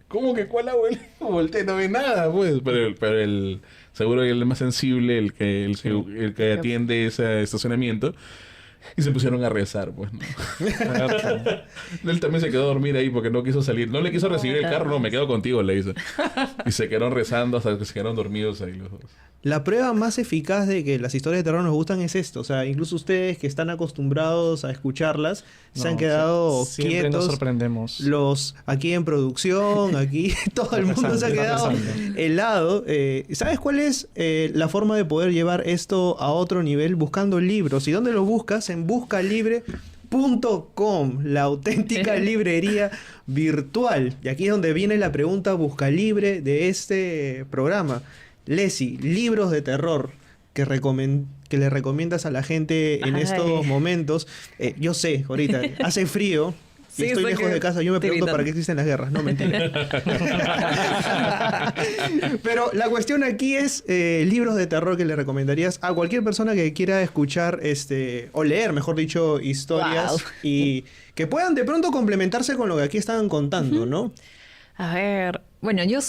¿Cómo que cuál abuelita? Voltea, no ve nada, pues. Pero el seguro que el más sensible, el que atiende ese estacionamiento. Y se pusieron a rezar, pues, ¿no? Él también se quedó a dormir ahí porque no quiso salir. No le quiso recibir el carro, no, me quedo contigo, le dice. Y se quedaron rezando hasta que se quedaron dormidos ahí los dos. La prueba más eficaz de que las historias de terror nos gustan es esto. O sea, incluso ustedes que están acostumbrados a escucharlas, se han quedado siempre quietos. Nos sorprendemos. Los aquí en producción, aquí, todo el mundo se ha quedado helado. ¿Sabes cuál es la forma de poder llevar esto a otro nivel? Buscando libros. ¿Y dónde los buscas? En buscalibre.com, la auténtica librería virtual. Y aquí es donde viene la pregunta Buscalibre de este programa. Leslie, libros de terror que le recomiendas a la gente en estos momentos. Yo sé, ahorita hace frío. Sí, estoy lejos de casa. Yo me pregunto para qué existen las guerras. No, mentira. Pero la cuestión aquí es libros de terror que le recomendarías a cualquier persona que quiera escuchar o leer, mejor dicho, historias y que puedan de pronto complementarse con lo que aquí estaban contando, ¿no? A ver, bueno, yo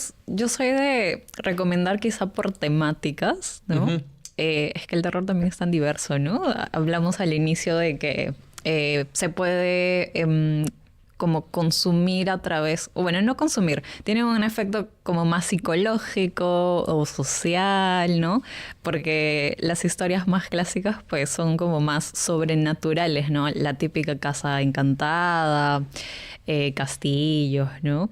soy de recomendar quizá por temáticas, ¿no? Es que el terror también es tan diverso, ¿no? Hablamos al inicio de que se puede como consumir a través, o bueno, no consumir, tiene un efecto como más psicológico o social, ¿no? Porque las historias más clásicas pues son como más sobrenaturales, ¿no? La típica casa encantada, castillos, ¿no?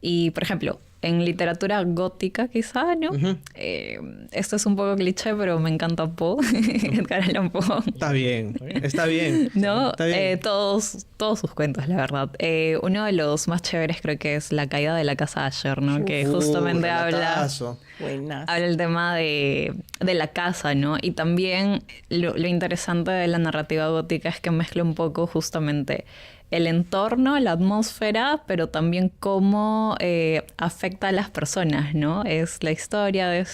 Y, por ejemplo, en literatura gótica quizá, ¿no? Esto es un poco cliché, pero me encanta Poe, Edgar Allan Poe. Está bien, está bien. ¿No? Está bien. Todos sus cuentos, la verdad. Uno de los más chéveres creo que es La caída de la casa Asher, ¿no? Que justamente habla el tema de la casa, ¿no? Y también lo interesante de la narrativa gótica es que mezcla un poco justamente el entorno, la atmósfera, pero también cómo afecta a las personas, ¿no? Es la historia de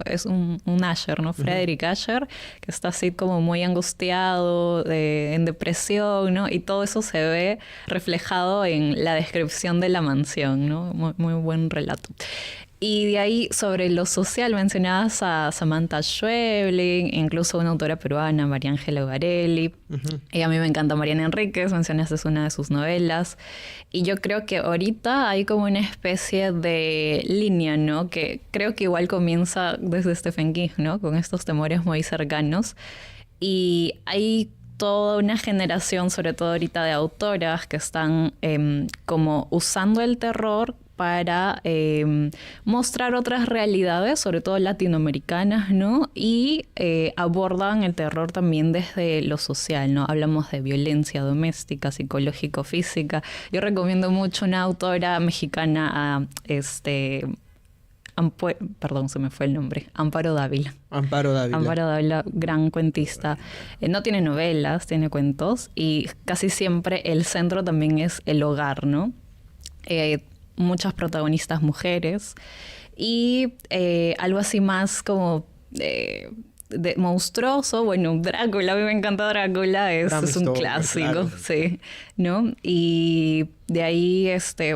es un Asher, ¿no? Frederick Asher, que está así como muy angustiado, en depresión, ¿no? Y todo eso se ve reflejado en la descripción de la mansión, ¿no? Muy, muy buen relato. Y de ahí, sobre lo social, mencionabas a Samantha Schweblin, incluso una autora peruana, María Ángela Ugarelli. Y a mí me encanta Mariana Enríquez, mencionaste una de sus novelas. Y yo creo que ahorita hay como una especie de línea, ¿no? Que creo que igual comienza desde Stephen King, ¿no? Con estos temores muy cercanos. Y hay toda una generación, sobre todo ahorita, de autoras que están como usando el terror para mostrar otras realidades, sobre todo latinoamericanas, ¿no? Y abordan el terror también desde lo social, ¿no? Hablamos de violencia doméstica, psicológico-física. Yo recomiendo mucho una autora mexicana, perdón, se me fue el nombre. Amparo Dávila. Amparo Dávila, gran cuentista. No tiene novelas, tiene cuentos. Y casi siempre el centro también es el hogar, ¿no? Muchas protagonistas mujeres. Y algo así más como de monstruoso. Bueno, Drácula, a mí me encanta Drácula. Es un clásico, claro. Sí, ¿no? Y de ahí,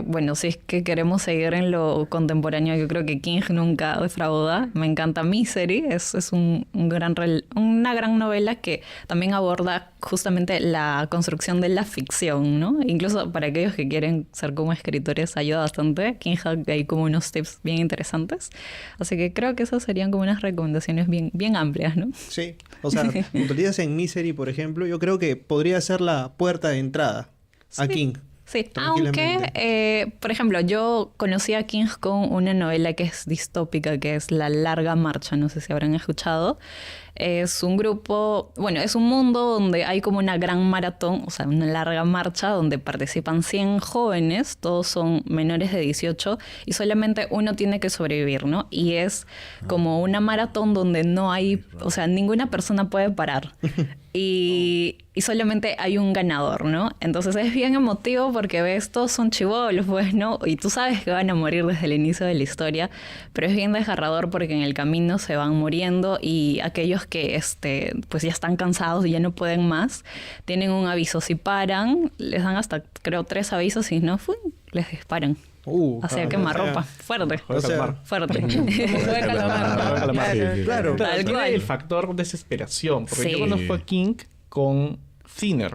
bueno, si es que queremos seguir en lo contemporáneo, yo creo que King nunca defrauda. Me encanta Misery, es una gran novela que también aborda justamente la construcción de la ficción, ¿no? Incluso para aquellos que quieren ser como escritores ayuda bastante. King hay como unos tips bien interesantes. Así que creo que esas serían como unas recomendaciones bien amplias, ¿no? Sí, o sea, utilizas en Misery, por ejemplo, yo creo que podría ser la puerta de entrada a King. Sí, aunque, por ejemplo, yo conocí a King con una novela que es distópica, que es La larga marcha, no sé si habrán escuchado. Es un grupo, bueno, es un mundo donde hay como una gran maratón, o sea, una larga marcha donde participan 100 jóvenes, todos son menores de 18 y solamente uno tiene que sobrevivir, ¿no? Y es como una maratón donde no hay, o sea, ninguna persona puede parar. Y solamente hay un ganador, ¿no? Entonces es bien emotivo porque ves, todos son chibolos, pues, ¿no? Y tú sabes que van a morir desde el inicio de la historia, pero es bien desgarrador porque en el camino se van muriendo y aquellos que pues ya están cansados y ya no pueden más, tienen un aviso. Si paran, les dan hasta, creo, 3 avisos y no, les disparan. Hacia quemarropa. Fuerte. O sea, fuerte. Como juego de calamar. Claro. Tal tiene cual. el factor desesperación. Porque Sí. yo conozco a King con Thinner.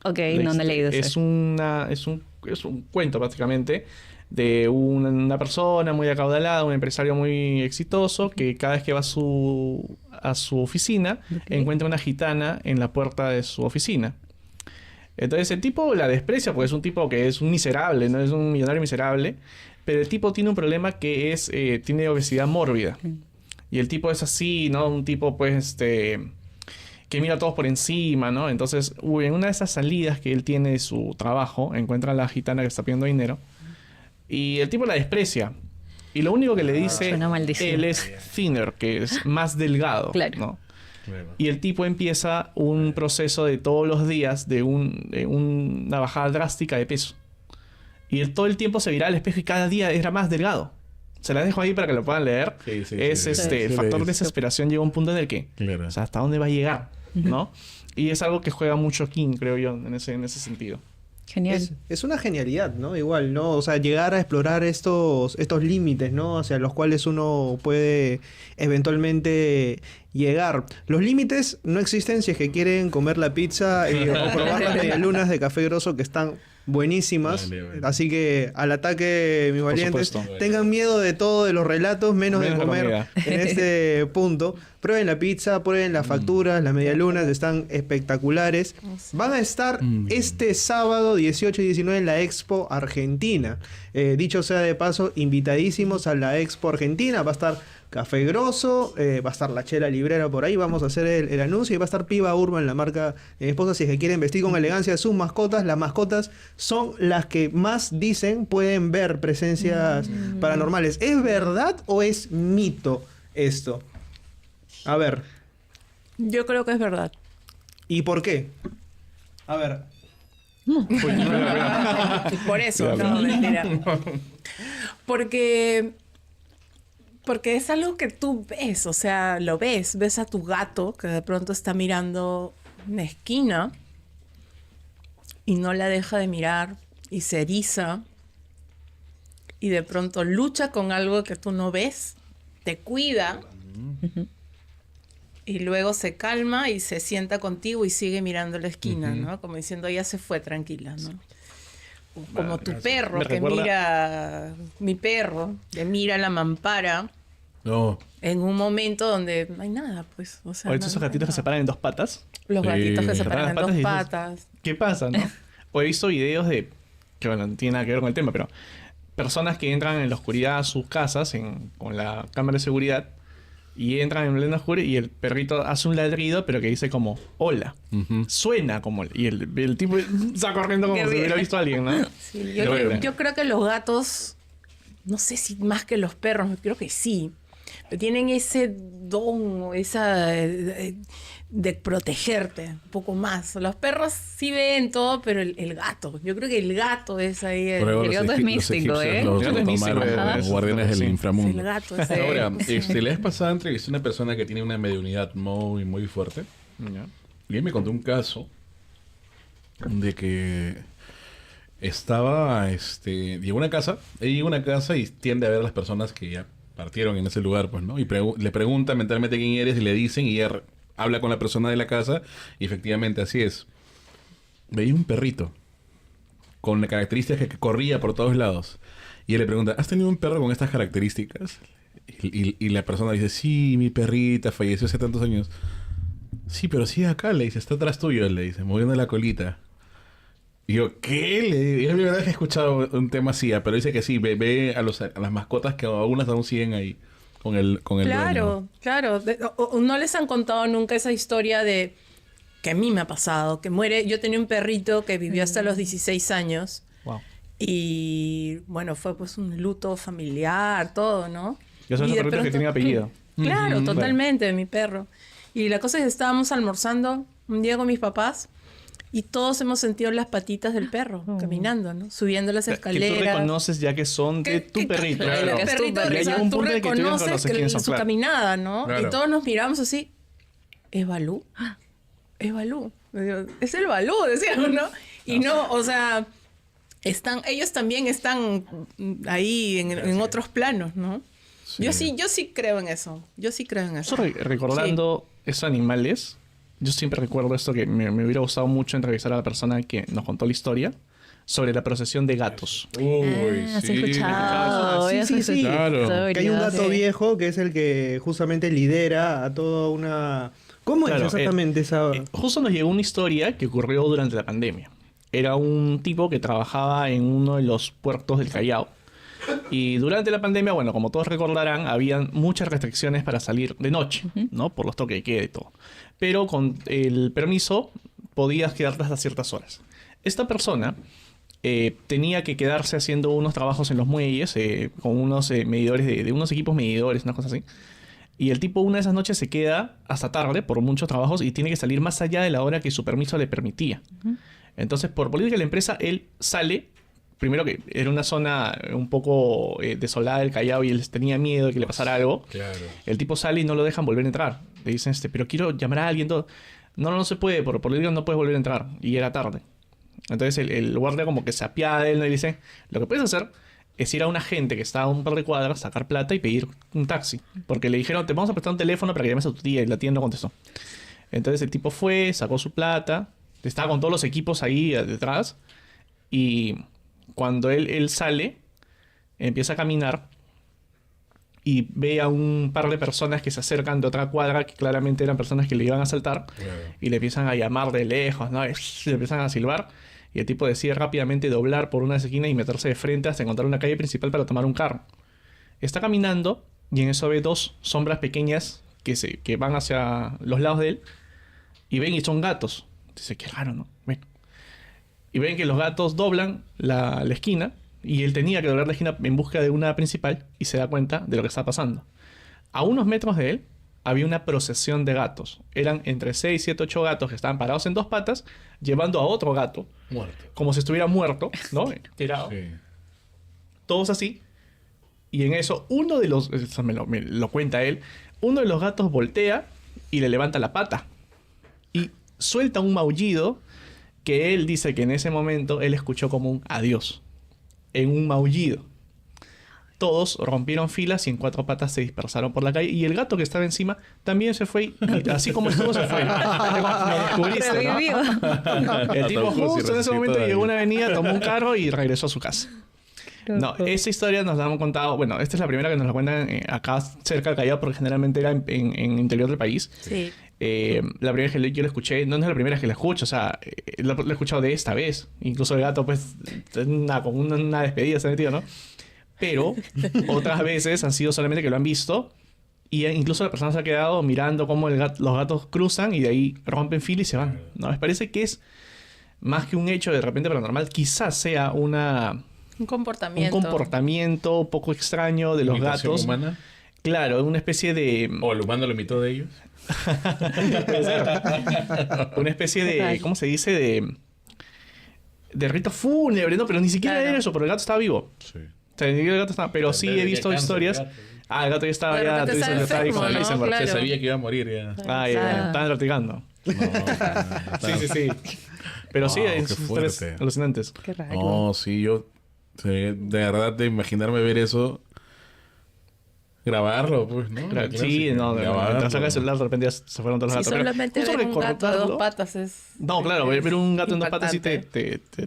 Ok, no he leído Es ese. es un cuento, básicamente, de una persona muy acaudalada, un empresario muy exitoso, que cada vez que va a su oficina, encuentra una gitana en la puerta de su oficina. Entonces el tipo la desprecia porque es un tipo que es un miserable, no es un millonario miserable, pero el tipo tiene un problema que es tiene obesidad mórbida. Y el tipo es así, ¿no? Un tipo pues que mira a todos por encima, ¿no? Entonces, en una de esas salidas que él tiene de su trabajo, encuentra a la gitana que está pidiendo dinero y el tipo la desprecia. Y lo único que le dice Suena maldición. él es thinner, que es más delgado, Claro. ¿no? Y el tipo empieza un proceso de todos los días de una bajada drástica de peso. Y él todo el tiempo se mira al espejo y cada día era más delgado. Se las dejo ahí para que lo puedan leer. Sí, sí, es sí. el Sí, factor sí. desesperación llega a un punto en el que, Claro. o sea, ¿hasta dónde va a llegar? ¿No? Y es algo que juega mucho King, creo yo, en ese sentido. Genial. Es una genialidad, ¿no? Igual, ¿no? O sea, llegar a explorar estos límites, ¿no? Hacia los cuales uno puede eventualmente llegar. Los límites no existen si es que quieren comer la pizza o probar las medialunas de Café Grosso, que están buenísimas. Vale. Así que al ataque, mis valientes, supuesto. tengan miedo de todo, de los relatos, menos de Menos de comer comida. en este punto. Prueben la pizza, prueben las facturas, las medialunas, están espectaculares. Van a estar este sábado 18 y 19 en la Expo Argentina. Dicho sea de paso, invitadísimos a la Expo Argentina. Va a estar Café Grosso, va a estar la Chela Librera por ahí, vamos a hacer el anuncio y va a estar Piba Urban, la marca de mi esposa, si es que quieren vestir con elegancia sus mascotas. Las mascotas son las que más dicen pueden ver presencias paranormales. ¿Es verdad o es mito esto? A ver, Yo creo que es verdad. ¿y por qué? A ver, Por eso, no, mentira. Porque es algo que tú ves, o sea, lo ves a tu gato que de pronto está mirando una esquina y no la deja de mirar y se eriza y de pronto lucha con algo que tú no ves, te cuida y luego se calma y se sienta contigo y sigue mirando la esquina, ¿no? Como diciendo, ya se fue, tranquila, ¿no? Como tu perro Me que recuerda- mira, mi perro, que mira la mampara No. en un momento donde no hay nada, pues. O sea, Ahorita no- esos no hay gatitos que se nada. paran en 2 patas. Los Sí. gatitos que se Se paran en paran dos en patas y patas. ¿Qué pasa, no? O he visto videos de... Que bueno, no tiene nada que ver con el tema, pero... Personas que entran en la oscuridad a sus casas con la cámara de seguridad y entran en plena oscuridad y el perrito hace un ladrido, pero que dice como hola. Ujú. Suena como... Y el tipo está corriendo como Qué si bien. hubiera visto a alguien, ¿no? Sí, Yo creo- yo creo que los gatos, no sé si más que los perros, creo que sí, pero tienen ese don, esa de protegerte un poco más. Los perros sí ven todo, pero el gato, yo creo que el gato es ahí el, Prueba el los gato es los místico, egipcios ¿eh? Los, El gato es místico, tomaron ¿verdad? como guardianes del Sí. inframundo. el gato. Es Ahora, la vez pasada entrevisté a una persona que tiene una mediunidad muy, muy fuerte. Ya. Y él me contó un caso de que estaba, llegó a una casa, él llega a una casa y tiende a ver a las personas que ya partieron en ese lugar, pues, ¿no? Y le pregunta mentalmente quién eres y le dicen y ella habla con la persona de la casa y efectivamente así es. Veía un perrito con la característica que corría por todos lados. Y él le pregunta, ¿has tenido un perro con estas características? Y la persona dice, sí, mi perrita falleció hace tantos años. Sí, pero sí acá, le dice, está atrás tuyo, le dice, moviendo la colita. Y yo, ¿qué? Le digo, y es la primera vez que he escuchado un tema así, pero dice que sí, ve a las mascotas que algunas aún siguen ahí. con el dueño. Claro. O no les han contado nunca esa historia de que a mí me ha pasado, que muere. Yo tenía un perrito que vivió hasta los 16 años. Wow. Y bueno, fue pues un luto familiar, todo, ¿no? Yo soy un perrito que tiene apellido. Claro, totalmente, mi perro. Y la cosa es que estábamos almorzando un día con mis papás y todos hemos sentido las patitas del perro caminando, ¿no? Subiendo las escaleras. Que tú reconoces ya que son de tu perrito. Claro. El perrito, Ya llega un tú punto en el que tú ya reconoces reconoces quién son. su caminada, ¿no? Claro. Y todos nos miramos así. ¿Es Balú? ¿Es Balú? Es el Balú, decíamos, ¿no? Y no, o sea, ellos también están ahí en otros planos, ¿no? Sí. Yo sí creo en eso. Recordando esos animales, yo siempre recuerdo esto que me hubiera gustado mucho entrevistar a la persona que nos contó la historia sobre la procesión de gatos. Uy, sí he escuchado. Sí. Claro. Que hay un gato viejo que es el que justamente lidera a toda una... ¿Cómo Claro, es exactamente esa...? Justo nos llegó una historia que ocurrió durante la pandemia. Era un tipo que trabajaba en uno de los puertos del Callao. Y durante la pandemia, bueno, como todos recordarán, habían muchas restricciones para salir de noche, ¿no? Por los toques de queda y todo. Pero con el permiso podías quedarte hasta ciertas horas. Esta persona tenía que quedarse haciendo unos trabajos en los muelles con unos medidores de unos equipos medidores, unas cosas así. Y el tipo una de esas noches se queda hasta tarde por muchos trabajos y tiene que salir más allá de la hora que su permiso le permitía. Entonces, por política de la empresa, él sale. Primero que era una zona un poco desolada del Callao y él tenía miedo de que le pasara algo. Claro. El tipo sale y no lo dejan volver a entrar. Le dicen, pero quiero llamar a alguien. Todo. No se puede. Por política no puedes volver a entrar. Y era tarde. Entonces el guardia como que se apiada de él, ¿no? Y dice, lo que puedes hacer es ir a un agente que está a un par de cuadras, sacar plata y pedir un taxi. Porque le dijeron, te vamos a prestar un teléfono para que llames a tu tía. Y la tía no contestó. Entonces el tipo fue, sacó su plata. Estaba con todos los equipos ahí detrás. Y cuando él sale, empieza a caminar y ve a un par de personas que se acercan de otra cuadra, que claramente eran personas que le iban a asaltar. Claro. Y le empiezan a llamar de lejos, ¿no? Y le empiezan a silbar. Y el tipo decide rápidamente doblar por una esquina y meterse de frente hasta encontrar una calle principal para tomar un carro. Está caminando y en eso ve dos sombras pequeñas que van hacia los lados de él y ven y son gatos. Dice, qué raro, ¿no? Ven. Y ven que los gatos doblan la esquina y él tenía que doblar la esquina en busca de una principal y se da cuenta de lo que está pasando. A unos metros de él había una procesión de gatos. Eran entre 6, 7, 8 gatos que estaban parados en dos patas llevando a otro gato. Muerto. Como si estuviera muerto, ¿no? Tirado. Sí. Todos así. Y en eso uno de los... Eso me lo cuenta él. Uno de los gatos voltea y le levanta la pata. Y suelta un maullido que él dice que en ese momento él escuchó como un adiós. En un maullido. Todos rompieron filas y en cuatro patas se dispersaron por la calle. Y el gato que estaba encima también se fue. Y así como estuvo, se fue. Lo descubriste, ¿no? El tipo justo en ese momento llegó a una avenida, tomó un carro y regresó a su casa. No, esa historia nos la han contado. Bueno, esta es la primera que nos la cuentan acá cerca del Callao, porque generalmente era en interior del país. Sí. La primera vez que yo la escuché, no es la primera vez que la escucho, o sea, lo he escuchado de esta vez. Incluso el gato, pues, con una despedida se ha metido, ¿no? Pero otras veces han sido solamente que lo han visto y incluso la persona se ha quedado mirando cómo los gatos cruzan y de ahí rompen fila y se van. No, me parece que es más que un hecho de repente paranormal, quizás sea un comportamiento poco extraño de los gatos. Humana. Claro, una especie de... ¿O el humano lo imitó de ellos? Una especie de... ¿Cómo se dice? De rito fúnebre, ¿no? Pero ni siquiera era eso, porque el gato estaba vivo. Sí. O sea, el gato estaba... Pero sí he visto historias... El gato ya estaba... Claro, ya estaba enfermo, ¿no? Se sabía que iba a morir ya. Ya. Estaban practicando. Sí. Pero sí, hay historias alucinantes. Qué raro. No, sí, yo... de verdad, de imaginarme ver eso... Grabarlo, pues, ¿no? Sí, no, mientras saca el celular de repente se fueron todos los gatos. Solamente ver un gato de dos patas es... No, claro, ver un gato en dos patas sí te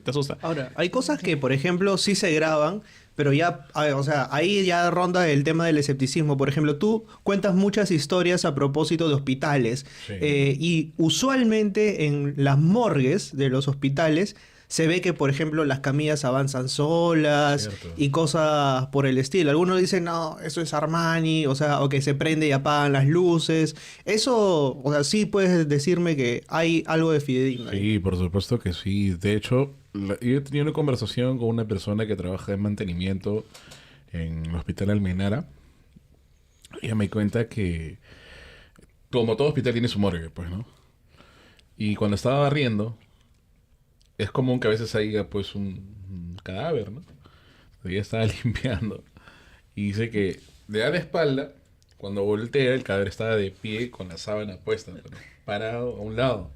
asusta. Ahora, hay cosas que, por ejemplo, sí se graban, pero ya, o sea, ahí ya ronda el tema del escepticismo. Por ejemplo, tú cuentas muchas historias a propósito de hospitales. Sí. Y usualmente en las morgues de los hospitales se ve que, por ejemplo, las camillas avanzan solas. Cierto. Y cosas por el estilo. Algunos dicen, no, eso es Armani, o sea, o que se prende y apagan las luces. Eso, o sea, sí puedes decirme que hay algo de fidedigno. Sí, por supuesto que sí. De hecho, yo he tenido una conversación con una persona que trabaja en mantenimiento en el Hospital Almenara. Ella me cuenta que, como todo hospital tiene su morgue, pues, ¿no? Y cuando estaba barriendo, es común que a veces haya, pues, un cadáver, ¿no? Ella estaba limpiando. Y dice que le da la espalda. Cuando voltea, el cadáver estaba de pie con la sábana puesta, pero parado a un lado.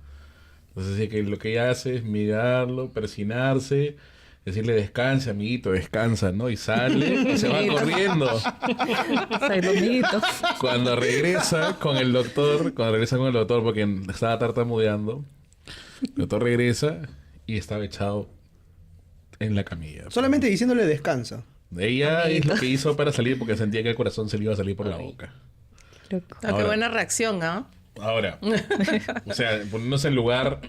Entonces dice que lo que ella hace es mirarlo, persinarse, decirle descansa, amiguito, descansa, ¿no? Y sale y se va corriendo. Cuando regresa con el doctor, porque estaba tartamudeando, el doctor regresa y estaba echado en la camilla. Solamente diciéndole descansa. Ella es lo que hizo para salir porque sentía que el corazón se le iba a salir por la boca. Loco. Ahora, qué buena reacción, ¿ah? Ahora, o sea, poniéndose en lugar...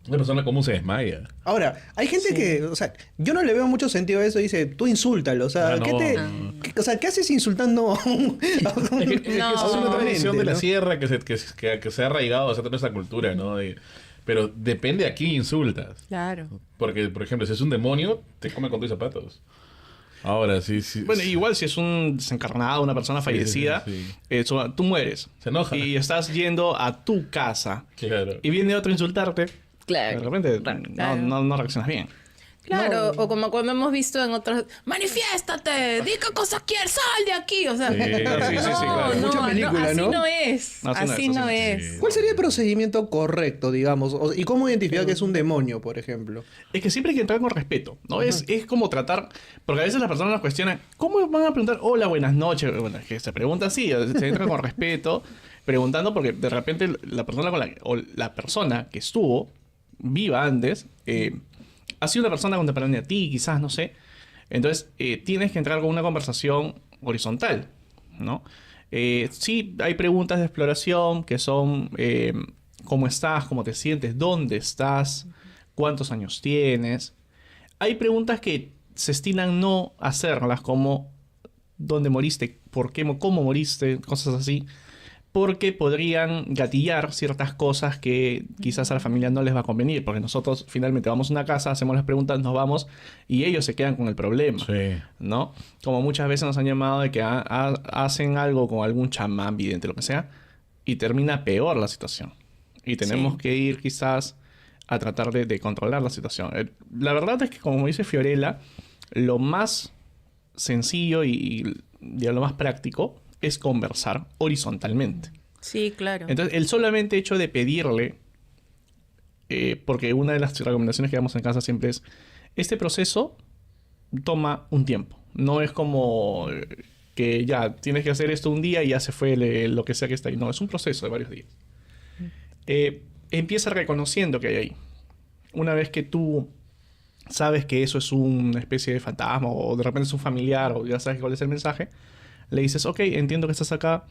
Una persona común se desmaya. Ahora, hay gente que, o sea, yo no le veo mucho sentido a eso. Dice, tú insúltalo. O sea, ¿qué haces insultando a un es una tradición de la sierra que se ha arraigado a nuestra cultura, ¿no? Pero depende a quién insultas. Claro. Porque, por ejemplo, si es un demonio, te come con tus zapatos. Ahora, sí. Bueno, igual si es un desencarnado, una persona fallecida, tú mueres. Se enoja. Y estás yendo a tu casa. Claro. Y viene otro a insultarte. Claro. De repente no reaccionas bien. Claro, o como cuando hemos visto en otros... ¡Manifiéstate! ¡Di qué cosas quieres! ¡Sal de aquí! O sea, claro. Mucha película, así ¿no? no es. Así no es. ¿Cuál sería el procedimiento correcto, digamos? ¿Y cómo identificar que es un demonio, por ejemplo? Es que siempre hay que entrar con respeto, ¿no? Es como tratar... Porque a veces las personas nos cuestionan, ¿cómo van a preguntar, hola, buenas noches? Bueno, es que se pregunta así, se entra con respeto, preguntando porque de repente la persona que estuvo viva antes... ha sido una persona contemporánea a ti, quizás, no sé. Entonces, tienes que entrar con una conversación horizontal, ¿no? Sí, hay preguntas de exploración que son ¿cómo estás? ¿Cómo te sientes? ¿Dónde estás? ¿Cuántos años tienes? Hay preguntas que se estilan no hacerlas, como ¿dónde moriste? ¿Por qué? ¿Cómo moriste? Cosas así. Porque podrían gatillar ciertas cosas que quizás a la familia no les va a convenir. Porque nosotros finalmente vamos a una casa, hacemos las preguntas, nos vamos y ellos se quedan con el problema. Sí. ¿No? Como muchas veces nos han llamado de que hacen algo con algún chamán, vidente, lo que sea, y termina peor la situación. Y tenemos que ir quizás a tratar de controlar la situación. La verdad es que, como dice Fiorella, lo más sencillo y lo más práctico es conversar horizontalmente. Sí, claro. Entonces, el solamente hecho de pedirle, porque una de las recomendaciones que damos en casa siempre es, este proceso toma un tiempo. No es como que ya tienes que hacer esto un día y ya se fue lo que sea que está ahí. No, es un proceso de varios días. Empieza reconociendo que hay ahí. Una vez que tú sabes que eso es una especie de fantasma o de repente es un familiar o ya sabes cuál es el mensaje, le dices, ok, entiendo que estás acá,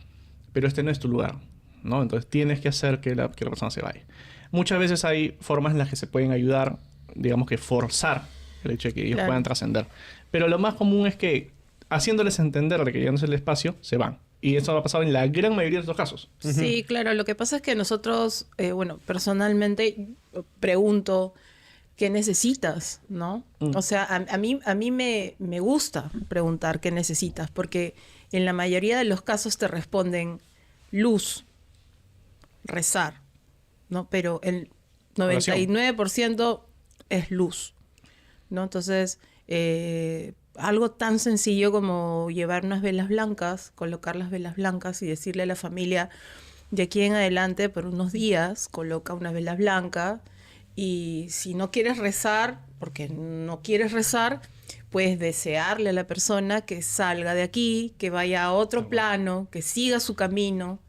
pero este no es tu lugar, ¿no? Entonces tienes que hacer que la persona se vaya. Muchas veces hay formas en las que se pueden ayudar, digamos que forzar el hecho de que ellos puedan trascender. Pero lo más común es que, haciéndoles entender de que ya no es el espacio, se van. Y eso ha pasado en la gran mayoría de estos casos. Sí, claro. Lo que pasa es que nosotros, personalmente pregunto, ¿qué necesitas? ¿No? O sea, a mí me gusta preguntar qué necesitas, porque en la mayoría de los casos te responden luz, rezar, ¿no? Pero el 99% es luz, ¿no? Entonces, algo tan sencillo como llevar unas velas blancas, colocar las velas blancas y decirle a la familia, de aquí en adelante, por unos días, coloca una vela blanca. Y si no quieres rezar, porque no quieres rezar, puedes desearle a la persona que salga de aquí, que vaya a otro plano, que siga su camino.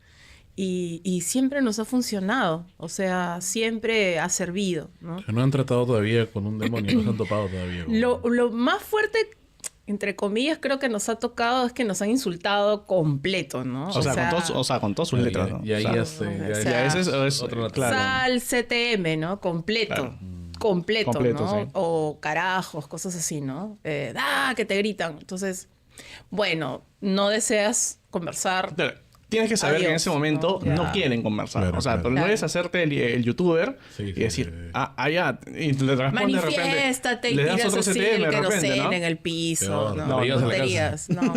Y siempre nos ha funcionado. O sea, siempre ha servido, ¿no? Que no han tratado todavía con un demonio, no se han topado todavía. Lo más fuerte, entre comillas, creo que nos ha tocado es que nos han insultado completo, ¿no? O sea, con todas sus letras, ¿no? Y ahí ese es otro, claro. Sal CTM, ¿no? Completo. Claro. completo, ¿no? Sí. O carajos, cosas así, ¿no? Que te gritan. Entonces, bueno, no deseas conversar. Tienes que saber que en Adiós, ese momento ¿no? no Ya. quieren conversar. Claro, o sea, claro. no debes hacerte el youtuber y decir, allá, y le respondes de repente. Manifiéstate y le das tiras otro así CTM el de repente, queroseno ¿no? en el piso. Peor, No, no llegas a la tonterías. No.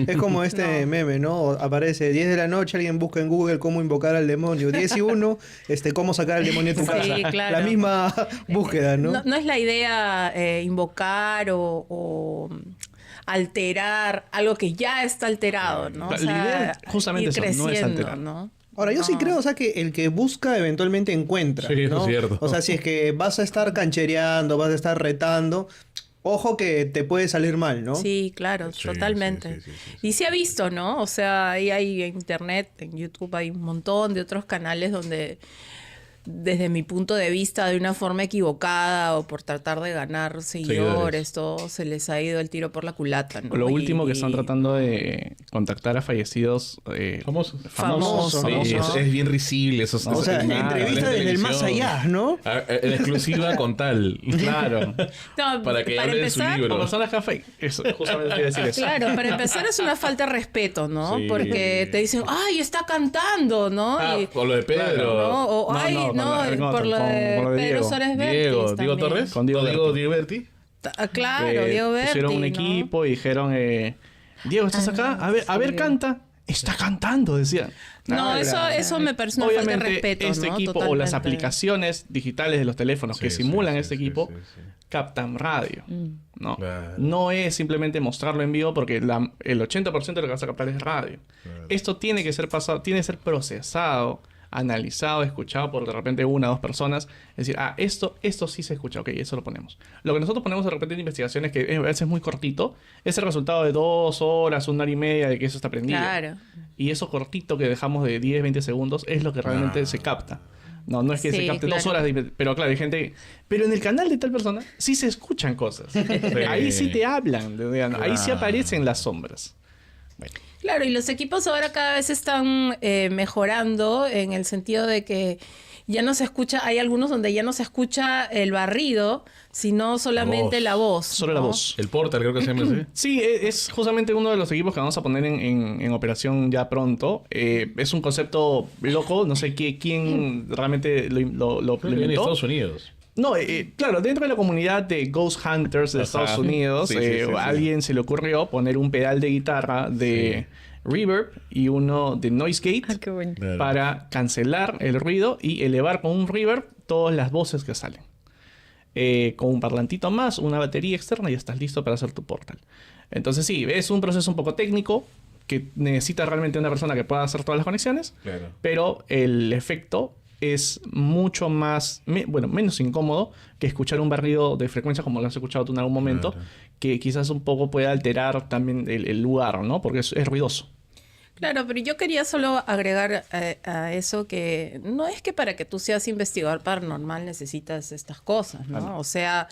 Es como este meme, ¿no? Aparece 10 de la noche, alguien busca en Google cómo invocar al demonio. 10 y 1, cómo sacar al demonio de tu Sí, casa. claro. La misma búsqueda, ¿no? No es la idea invocar o alterar algo que ya está alterado, ¿no? La idea justamente ir eso, no es creciendo, alterar. ¿no? Ahora, yo sí creo, o sea, que el que busca eventualmente encuentra, Sí, eso ¿no? es cierto. O sea, si es que vas a estar canchereando, vas a estar retando, ojo que te puede salir mal, ¿no? Sí, claro, Sí, totalmente. sí. Y se ha visto, ¿no? O sea, ahí hay en internet, en YouTube hay un montón de otros canales donde, desde mi punto de vista, de una forma equivocada o por tratar de ganar seguidores, todo se les ha ido el tiro por la culata, ¿no? Lo último que Y- están tratando de contactar a fallecidos Famosos. Famosos, Sí, ¿no? es bien risible. Eso, O sea, entrevista desde el más allá, ¿no? En exclusiva con tal. Claro. No, Para que hable de su empezar, libro. Como son las café. Eso, justamente quería decir eso. Claro, para empezar es una falta de respeto, ¿no? Sí. Porque te dicen, ¡ay, está cantando!, ¿no? Ah, Y- por lo de Pedro. ¿no? O, No, ¡ay, no, no! con Por lo de Diego. Pedro Suárez Vértiz Diego también. Torres. Con Diego Berti. Claro, Diego Berti, Pusieron un ¿no? equipo y dijeron, Diego, ¿estás acá? A ver, canta. Está cantando, decían. No, eso me parece una falta de Obviamente, respeto, este ¿no? equipo o las Totalmente. aplicaciones digitales de los teléfonos que Sí, simulan sí, este sí, equipo sí. captan radio. No. Claro. No es simplemente mostrarlo en vivo porque el 80% de lo que vas a captar es radio. Claro. Esto tiene que ser pasado, tiene que ser procesado, analizado, escuchado por de repente una o dos personas. Es decir, esto sí se escucha, ok, eso lo ponemos. Lo que nosotros ponemos de repente en investigaciones que a veces es muy cortito, es el resultado de 2 horas, 1 hora y media de que eso está aprendido. Claro. Y eso cortito que dejamos de 10, 20 segundos es lo que realmente se capta. No es que Sí, se capte 2 claro. horas, pero claro, hay gente... Pero en el canal de tal persona sí se escuchan cosas. Ahí sí te hablan, ahí sí aparecen las sombras. Bueno, Claro, y los equipos ahora cada vez están mejorando en el sentido de que ya no se escucha, hay algunos donde ya no se escucha el barrido, sino solamente la voz. solo ¿no? la voz. El Portal creo que se llama así. Sí, es justamente uno de los equipos que vamos a poner en operación ya pronto. Es un concepto loco, no sé quién realmente lo Creo que viene de inventó. Estados Unidos. No, claro, dentro de la comunidad de Ghost Hunters de Ajá. Estados Unidos, Sí, sí, sí, a alguien se le ocurrió poner un pedal de guitarra de reverb y uno de noise gate Ah, qué bueno. Claro. para cancelar el ruido y elevar con un reverb todas las voces que salen. Con un parlantito más, una batería externa y estás listo para hacer tu portal. Entonces sí, es un proceso un poco técnico que necesita realmente una persona que pueda hacer todas las conexiones, Claro. pero el efecto es mucho más, menos incómodo que escuchar un barrido de frecuencia como lo has escuchado tú en algún momento, Claro. que quizás un poco puede alterar también el lugar, ¿no? Porque es ruidoso. Claro, pero yo quería solo agregar a eso que no es que para que tú seas investigador paranormal necesitas estas cosas, ¿no? O sea,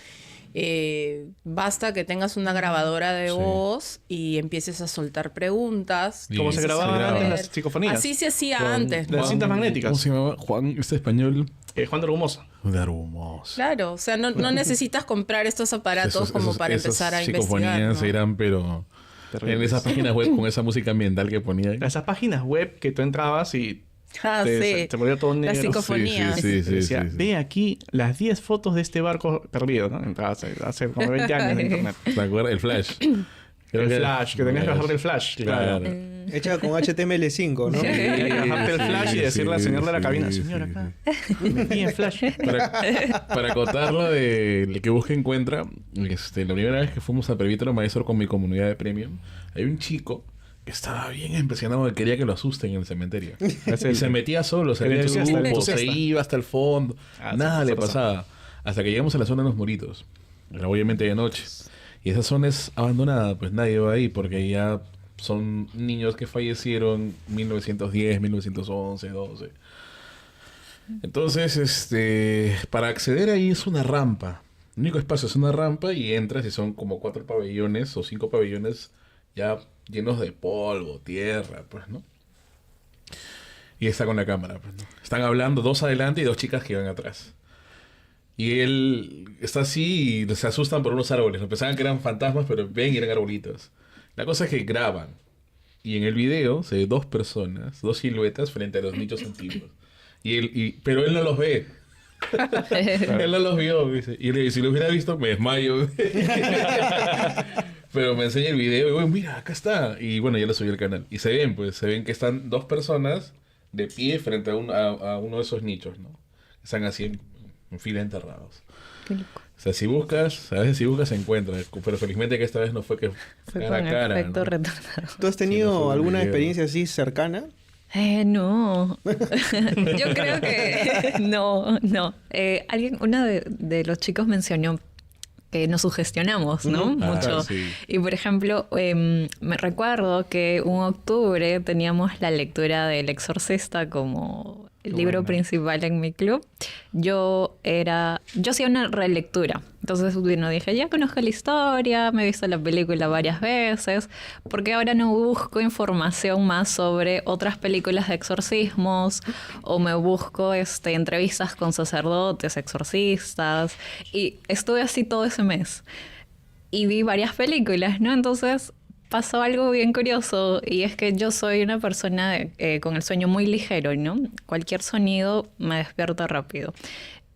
basta que tengas una grabadora de voz y empieces a soltar preguntas. Y Como se empieces a grababan antes ver. las psicofonías. Así se hacía Con antes, las ¿no? cintas magnéticas. ¿Cómo se llamaba? Juan, este español. Juan de Argumosa. De Arumos. Claro, o sea, no necesitas comprar estos aparatos como para empezar a investigar. Psicofonías ¿no? eran, pero en esas páginas web con esa música ambiental que ponía. Esas páginas web que tú entrabas y Ah, sí. te ponía todo negro. Las psicofonías. Sí, Te decía, sí, sí. ve aquí las 10 fotos de este barco perdido, ¿no? Entrabas hace como 20 años en internet. ¿Te acuerdas? El Flash. Creo El que era- Flash, que tenías que bajar del Flash. Claro. Hecha con HTML5, ¿no? Sí, bajarte el Flash y decirle al señor de la cabina, sí, señor, sí, acá, metí en Flash. Para acotarlo de el que busca encuentra, la primera vez que fuimos a Prevítero Maestro con mi comunidad de Premium, hay un chico que estaba bien impresionado que quería que lo asusten en el cementerio. Y se metía solo, se el metía en entusiasta, el grupo, se entusiasta. iba hasta el fondo, nada sí, le sí, pasaba. Hasta que llegamos a la zona de los Moritos. Era obviamente de noche. Y esa zona es abandonada, pues nadie va ahí porque ya son niños que fallecieron en 1910, 1911, 12. Entonces, para acceder ahí es una rampa. El único espacio es una rampa y entras y son como 4 pabellones o 5 pabellones ya llenos de polvo, tierra, pues, ¿no? Y está con la cámara, pues, ¿no? Están hablando 2 adelante y 2 chicas que van atrás. Y él está así y se asustan por unos árboles. No pensaban que eran fantasmas, pero ven y eran arbolitos. La cosa es que graban. Y en el video se ve 2 personas, 2 siluetas frente a los nichos antiguos. Pero él no los ve. Él no los vio. Dice. Y si lo hubiera visto, me desmayo. Pero me enseña el video y digo, mira, acá está. Y bueno, ya lo subí al canal. Y se ven que están 2 personas de pie frente a uno de esos nichos, ¿no? Están así en fila enterrados. Qué loco. O sea, a veces si buscas se encuentra. Pero felizmente que esta vez no fue que Fue cara con a cara, efecto ¿no? retardado. ¿Tú has Sí, tenido no fue un alguna video. experiencia así cercana? No. Yo creo que no. Uno de los chicos mencionó que nos sugestionamos, ¿no? Mucho. Sí. Y por ejemplo, me recuerdo que un octubre teníamos la lectura del Exorcista como el libro principal en mi club. Yo hacía una relectura. Entonces, bueno, dije, ya conozco la historia, me he visto la película varias veces, porque ahora no busco información más sobre otras películas de exorcismos, o me busco entrevistas con sacerdotes, exorcistas, y estuve así todo ese mes. Y vi varias películas, ¿no? Entonces pasó algo bien curioso, y es que yo soy una persona con el sueño muy ligero, ¿no? Cualquier sonido me despierta rápido.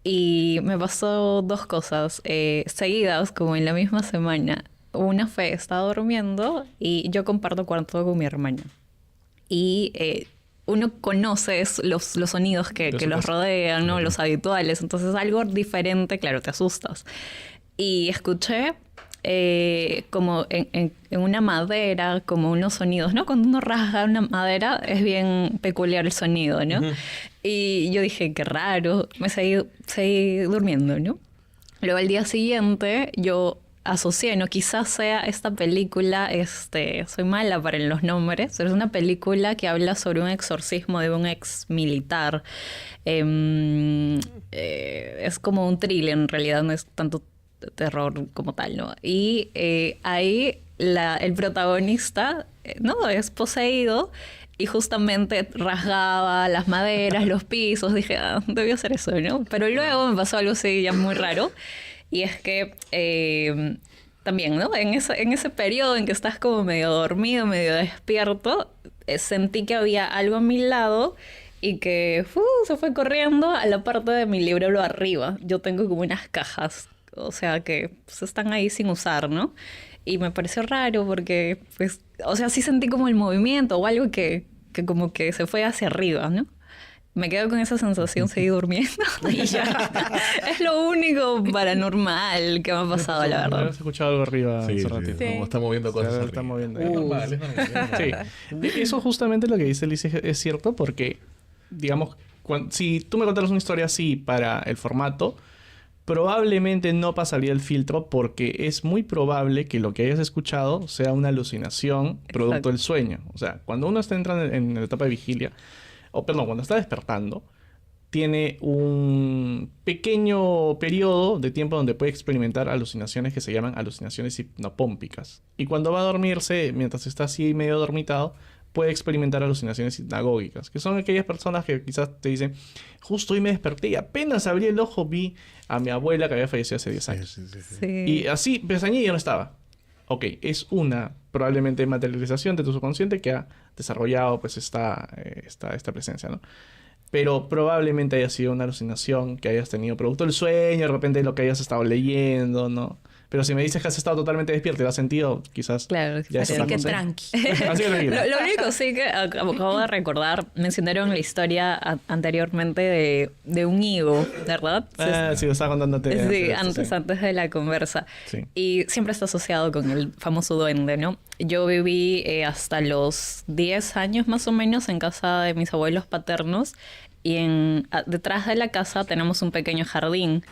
Y me pasó 2 cosas seguidas, como en la misma semana. Una fue, estaba durmiendo y yo comparto cuarto con mi hermana. Y uno conoce los sonidos que los rodean, ¿no? Los habituales. Entonces algo diferente, claro, te asustas. Y escuché como en una madera, como unos sonidos, ¿no? Cuando uno rasga una madera es bien peculiar el sonido, ¿no? Y yo dije, qué raro, me seguí durmiendo, ¿no? Luego al día siguiente yo asocié, ¿no? Quizás sea esta película, soy mala para los nombres, pero es una película que habla sobre un exorcismo de un ex militar. Es como un thriller, en realidad no es tanto terror como tal, ¿no? Y ahí el protagonista, ¿no? Es poseído y justamente rasgaba las maderas, los pisos. Dije, debió hacer eso, ¿no? Pero luego me pasó algo así ya muy raro, y es que también, ¿no? En ese periodo en que estás como medio dormido, medio despierto, sentí que había algo a mi lado y que se fue corriendo a la parte de mi librero arriba. Yo tengo como unas cajas, o sea, que pues, están ahí sin usar, ¿no? Y me pareció raro porque, pues, o sea, sí sentí como el movimiento o algo que como que se fue hacia arriba, ¿no? Me quedo con esa sensación, seguí durmiendo y ya. Es lo único paranormal que me ha pasado, la verdad. ¿Has escuchado algo arriba Sí, hace sí, ratito? como está moviendo cosas. Está arriba. moviendo. Es normal, es normal. Sí. Eso justamente lo que dice Liz es cierto porque, digamos, si tú me contaras una historia así para el formato, probablemente no pasaría el filtro porque es muy probable que lo que hayas escuchado sea una alucinación producto del sueño. O sea, cuando uno está entrando en la etapa de vigilia, cuando está despertando, tiene un pequeño periodo de tiempo donde puede experimentar alucinaciones que se llaman alucinaciones hipnopómpicas. Y cuando va a dormirse, mientras está así medio dormitado, puede experimentar alucinaciones hipnagógicas, que son aquellas personas que quizás te dicen, justo hoy me desperté y apenas abrí el ojo vi a mi abuela que había fallecido hace 10 años. Sí. Y así pestañeé y ya no estaba. Ok, es una probablemente materialización de tu subconsciente que ha desarrollado pues esta presencia, ¿no? Pero probablemente haya sido una alucinación que hayas tenido producto del sueño, de repente lo que hayas estado leyendo, ¿no? Pero si me dices que has estado totalmente despierto y lo has sentido, quizás... Claro, ya es Así otra que cosa. tranqui. Así que tranquilo. Lo único sí que acabo de recordar, mencionaron la historia anteriormente de un higo, ¿verdad? Sí, lo estaba contándote. Sí, esto, antes de la conversa. Sí. Y siempre está asociado con el famoso duende, ¿no? Yo viví hasta los 10 años más o menos en casa de mis abuelos paternos y detrás de la casa tenemos un pequeño jardín.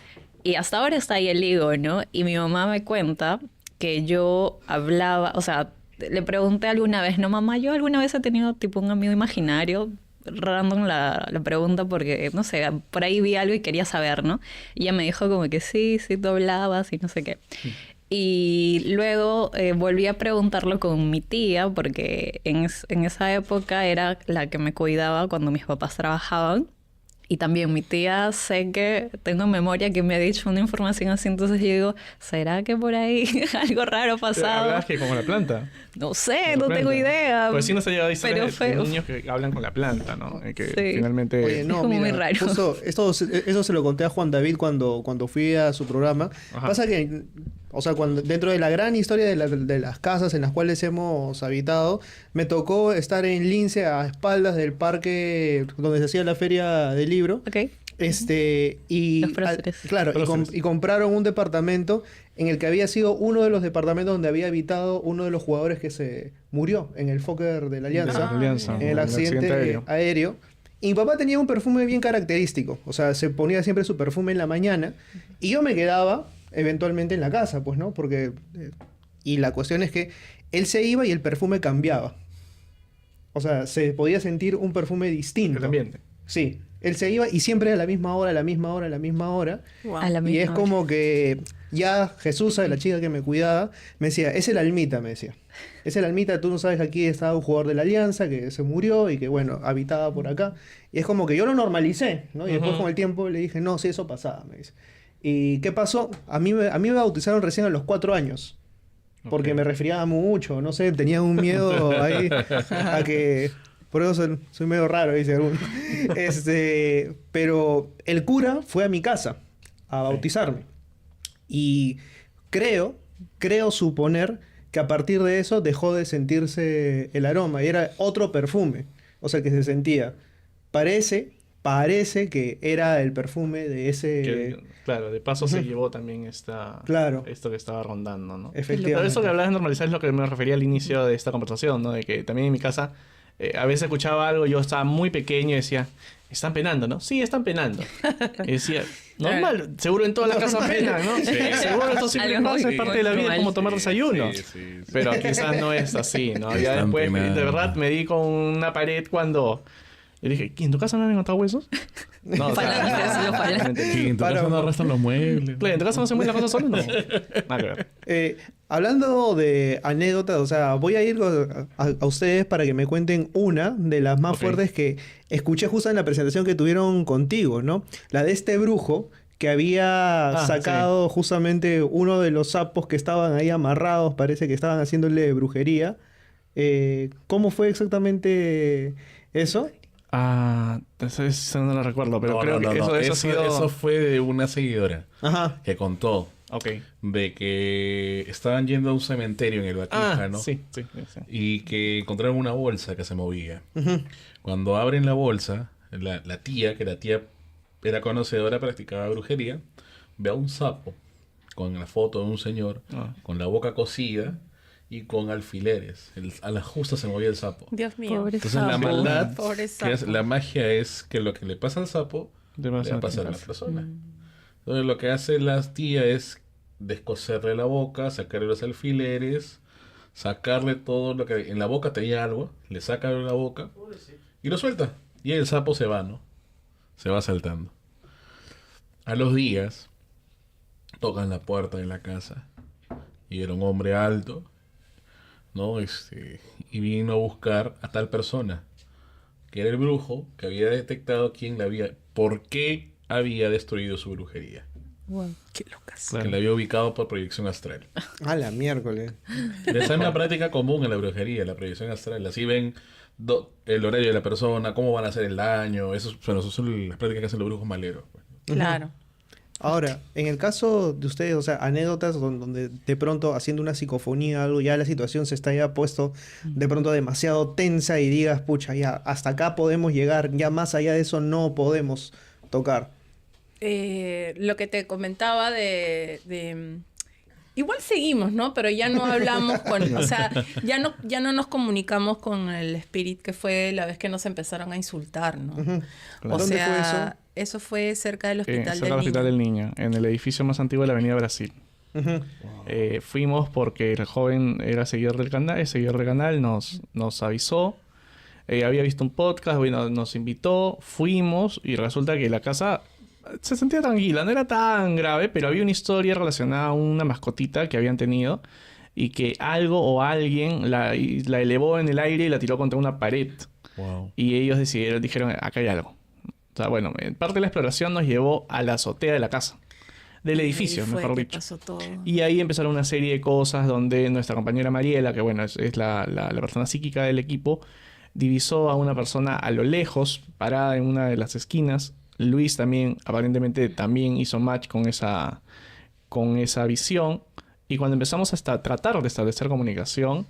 Y hasta ahora está ahí el higo, ¿no? Y mi mamá me cuenta que yo hablaba, o sea, le pregunté alguna vez, no, mamá, yo alguna vez he tenido tipo un amigo imaginario, random la pregunta porque, no sé, por ahí vi algo y quería saber, ¿no? Y ella me dijo como que sí, tú hablabas y no sé qué. Y luego volví a preguntarlo con mi tía porque en esa época era la que me cuidaba cuando mis papás trabajaban. Y también mi tía, sé que tengo en memoria que me ha dicho una información así, entonces yo digo, ¿será que por ahí algo raro ha pasado? ¿Hablas que como la planta? No sé, no tengo idea. Pues sí nos ha llegado a historias de Pero niños que hablan con la planta, ¿no? Que Sí. finalmente... Oye, no, Es como muy mira, raro. justo eso se lo conté a Juan David cuando fui a su programa. Ajá. Pasa que, o sea, dentro de la gran historia de las casas en las cuales hemos habitado, me tocó estar en Lince a espaldas del parque donde se hacía la feria del libro. Ok. Y Los próceres. claro, y compraron un departamento en el que había sido uno de los departamentos donde había habitado uno de los jugadores que se murió en el Fokker de la Alianza, en el accidente aéreo. Y mi papá tenía un perfume bien característico, o sea, se ponía siempre su perfume en la mañana y yo me quedaba eventualmente en la casa, pues, ¿no? Porque y la cuestión es que él se iba y el perfume cambiaba. O sea, se podía sentir un perfume distinto. El ambiente. Sí, él se iba y siempre a la misma hora, a la misma hora, a la misma hora. Wow. A la Y misma es hora. como que ya Jesús, la chica que me cuidaba, me decía, es el almita, me decía. Es el almita, tú no sabes que aquí estaba un jugador de la Alianza que se murió y que, bueno, habitaba por acá. Y es como que yo lo normalicé, ¿no? Y después con el tiempo le dije, no, sí, eso pasaba, me dice. ¿Y qué pasó? A mí me bautizaron recién a los 4 años. Porque me resfriaba mucho, no sé, tenía un miedo ahí a que... Por eso soy medio raro, dice alguno. Pero el cura fue a mi casa a bautizarme. Y creo suponer que a partir de eso dejó de sentirse el aroma. Y era otro perfume. O sea, que se sentía. Parece que era el perfume de ese... Claro, de paso se llevó también esto que estaba rondando, ¿no? Efectivamente. Pero eso que hablabas de normalizar es lo que me refería al inicio de esta conversación, ¿no? De que también en mi casa a veces escuchaba algo, yo estaba muy pequeño y decía, están penando, ¿no? Sí, están penando. Y decía, normal, seguro en toda la casa penan, ¿no? Sí. Seguro esto siempre Algo pasa, muy es parte de la vida, es como tomar desayuno. Sí. Pero quizás no es así, ¿no? Ya Están después, penando. de verdad, me di con una pared cuando... Yo dije, ¿y en tu casa no han encontrado huesos? No, o sea, Falanges, los falanges. Y en tu casa no arrastran los muebles. Claro, ¿en tu casa no se mueven las cosas solas? No. Nada que ver. Hablando de anécdotas, o sea, voy a ir a ustedes para que me cuenten una de las más fuertes que escuché justo en la presentación que tuvieron contigo, ¿no? La de este brujo que había sacado justamente uno de los sapos que estaban ahí amarrados, parece que estaban haciéndole brujería. ¿Cómo fue exactamente eso? Eso no lo recuerdo, pero No, creo no, que no. eso ha sido... Eso fue de una seguidora Ajá. que contó Ok. de que estaban yendo a un cementerio en el Baquija, ¿no? Sí. Y que encontraron una bolsa que se movía. Cuando abren la bolsa, la tía, que la tía era conocedora, practicaba brujería, ve a un sapo con la foto de un señor, con la boca cosida y con alfileres. A la justa se movía el sapo. Dios mío. Pobre Entonces la sapo. maldad, Pobre que es, sapo. la magia es que lo que le pasa al sapo le va a pasar a la persona. Entonces lo que hace la tía es descoserle la boca, sacarle los alfileres, sacarle todo lo que... En la boca tenía algo, le saca la boca y lo suelta. Y el sapo se va, ¿no? Se va saltando. A los días tocan la puerta de la casa y era un hombre alto, ¿no? Y vino a buscar a tal persona, que era el brujo que había detectado por qué había destruido su brujería. Wow. Qué locas. Claro. Que la había ubicado por proyección astral. A la miércoles. Esa es una práctica común en la brujería, la proyección astral. Así ven el horario de la persona, cómo van a hacer el daño. Eso son las prácticas que hacen los brujos maleros. Pues. Claro. Ahora, en el caso de ustedes, o sea, anécdotas donde de pronto haciendo una psicofonía o algo, ya la situación se está ya puesto de pronto demasiado tensa y digas, pucha, ya hasta acá podemos llegar, ya más allá de eso no podemos tocar. Lo que te comentaba de igual seguimos, ¿no? Pero ya no hablamos o sea, ya no nos comunicamos con el Spirit, que fue la vez que nos empezaron a insultar, ¿no? Ujú. O ¿Dónde sea, fue eso? eso fue cerca del Cerca Hospital del Hospital del Niño, en el edificio más antiguo de la Avenida Brasil. Ujú. Fuimos porque el joven era seguidor del canal, nos avisó. Había visto un podcast, bueno, nos invitó, fuimos y resulta que la casa se sentía tranquila, no era tan grave, pero había una historia relacionada a una mascotita que habían tenido y que algo o alguien la elevó en el aire y la tiró contra una pared. Wow. Y ellos dijeron, acá hay algo. O sea, bueno, parte de la exploración nos llevó a la azotea de la casa. Del edificio, mejor dicho. Pasó todo. Y ahí empezaron una serie de cosas donde nuestra compañera Mariela, que bueno, es la persona psíquica del equipo, divisó a una persona a lo lejos, parada en una de las esquinas. Luis también, aparentemente, también hizo match con esa visión. Y cuando empezamos hasta tratar de establecer comunicación,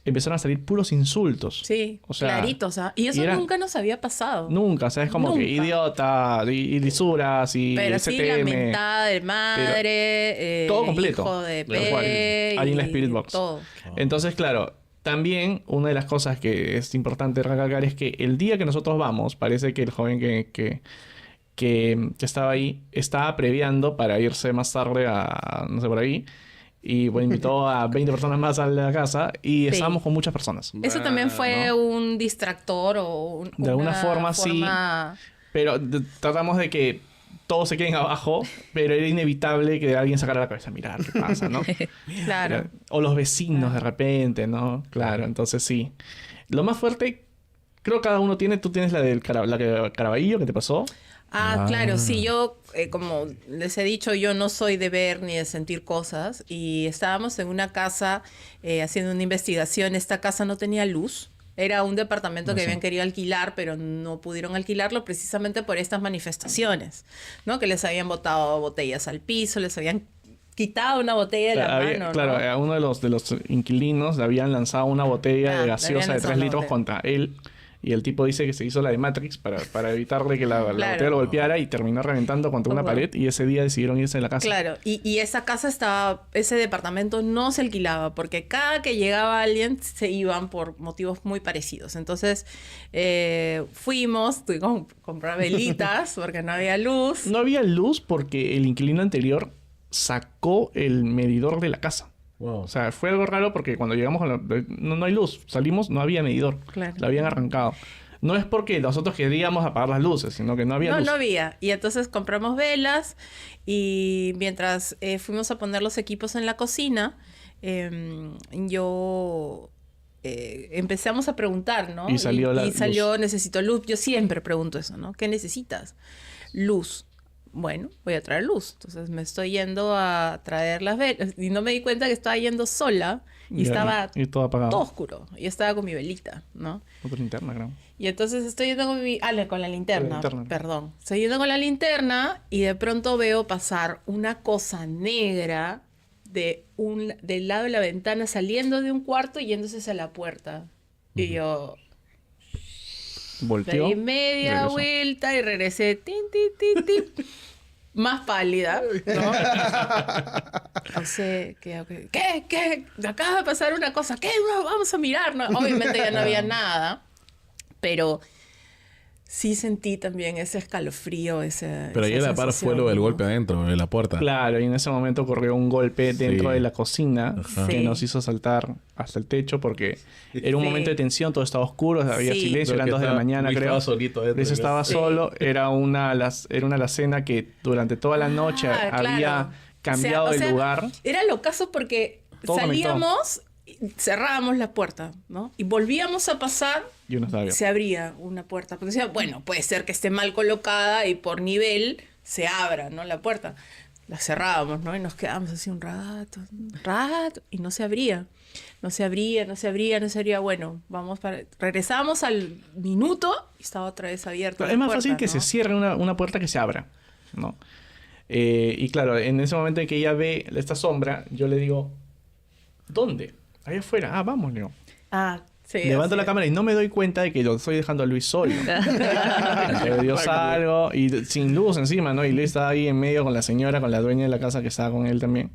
empezaron a salir puros insultos. Sí, o sea, claritos. Y eso nunca nos había pasado. Nunca, o sea, es como que idiota, y lisuras, y pero STM. Sí, la mentada de madre, todo completo. Hijo de P, ahí en la Spirit Box. Todo. Entonces, claro, también una de las cosas que es importante recalcar es que el día que nosotros vamos, parece que el joven que estaba ahí estaba previando para irse más tarde a, no sé, por ahí. Y bueno, invitó a 20 personas más a la casa y estábamos con muchas personas. Eso también fue un distractor o de alguna forma sí, pero tratamos de que todos se queden abajo, pero era inevitable que alguien sacara la cabeza a mirar qué pasa, ¿no? Claro. O los vecinos de repente, ¿no? Claro, entonces sí. Lo más fuerte, creo que cada uno tiene, tú tienes la del Caraballo que te pasó. Claro, sí, yo, como les he dicho, yo no soy de ver ni de sentir cosas y estábamos en una casa haciendo una investigación. Esta casa no tenía luz, era un departamento que habían querido alquilar, pero no pudieron alquilarlo precisamente por estas manifestaciones, ¿no? Que les habían botado botellas al piso, les habían quitado una botella de la mano, claro, ¿no? A uno de los inquilinos le habían lanzado una botella de gaseosa de 3 litros contra él. Y el tipo dice que se hizo la de Matrix para evitarle que la botella lo golpeara y terminó reventando contra una pared. Y ese día decidieron irse de la casa. Claro, y esa casa estaba, ese departamento no se alquilaba porque cada que llegaba alguien se iban por motivos muy parecidos. Entonces tuvimos que comprar velitas porque no había luz. No había luz porque el inquilino anterior sacó el medidor de la casa. Wow. O sea, fue algo raro porque cuando llegamos no hay luz. Salimos, no había medidor. Claro. Lo habían arrancado. No es porque nosotros queríamos apagar las luces, sino que no había luz. No había. Y entonces compramos velas y mientras fuimos a poner los equipos en la cocina, empezamos a preguntar, ¿no? Y salió luz. Necesito luz. Yo siempre pregunto eso, ¿no? ¿Qué necesitas? Luz. Bueno, voy a traer luz. Entonces me estoy yendo a traer las velas. Y no me di cuenta que estaba yendo sola. Y estaba todo apagado. Todo oscuro. Y estaba con mi velita, ¿no? Otra linterna, creo. Y entonces estoy yendo con la linterna. Perdón. Estoy yendo con la linterna y de pronto veo pasar una cosa negra del lado de la ventana saliendo de un cuarto y yéndose hacia la puerta. Y yo... Volteó. Di media vuelta y regresé. Tin, tin, tin, tin. Más pálida, ¿no? No sé, ¿qué? Acaba de pasar una cosa. ¿Qué? Vamos a mirar, ¿no? Obviamente ya no había nada. Pero sí sentí también ese escalofrío, Pero ahí a la par fue lo del golpe adentro, de la puerta. Claro, y en ese momento ocurrió un golpe dentro de la cocina que nos hizo saltar hasta el techo porque era un momento de tensión, todo estaba oscuro, había silencio, eran 2 de la mañana, creo. Estaba solito. Luis estaba solo, era una alacena que durante toda la noche había cambiado de lugar. Era lo caso porque todo salíamos... Cerrábamos la puerta, ¿no? Y volvíamos a pasar y se abría una puerta. Porque decía, bueno, puede ser que esté mal colocada y por nivel se abra, ¿no? La puerta. La cerrábamos, ¿no? Y nos quedábamos así un rato. Y no se abría. No se abría. Bueno, regresamos al minuto y estaba otra vez abierta. Es más fácil que se cierre una puerta que se abra, ¿no? Y claro, en ese momento en que ella ve esta sombra, yo le digo, ¿dónde? Ahí afuera. Vamos, Leo. Sí. Levanto la cámara y no me doy cuenta de que lo estoy dejando a Luis solo. Yo salgo y sin luz encima, ¿no? Y Luis estaba ahí en medio con la señora, con la dueña de la casa que estaba con él también.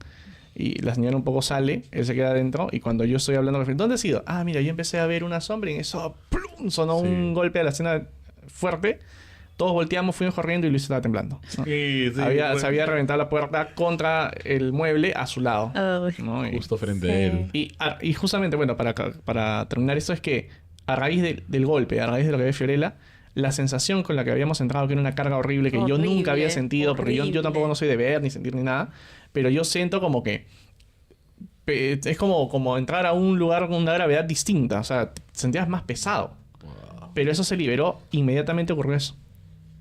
Y la señora un poco sale, él se queda adentro y cuando yo estoy hablando, ¿dónde has ido? Mira, yo empecé a ver una sombra y en eso ¡plum! Sonó un golpe a la escena fuerte. Todos volteamos, fuimos corriendo y Luis estaba temblando, ¿no? Se había reventado la puerta contra el mueble a su lado, ¿no? Justo frente a él. Y justamente, bueno, para terminar esto es que a raíz del golpe, a raíz de lo que ve Fiorella, la sensación con la que habíamos entrado, que era una carga horrible que yo nunca había sentido, porque yo tampoco no soy de ver, ni sentir, ni nada, pero yo siento como que es como entrar a un lugar con una gravedad distinta, o sea, te sentías más pesado. Pero eso se liberó, inmediatamente ocurrió eso.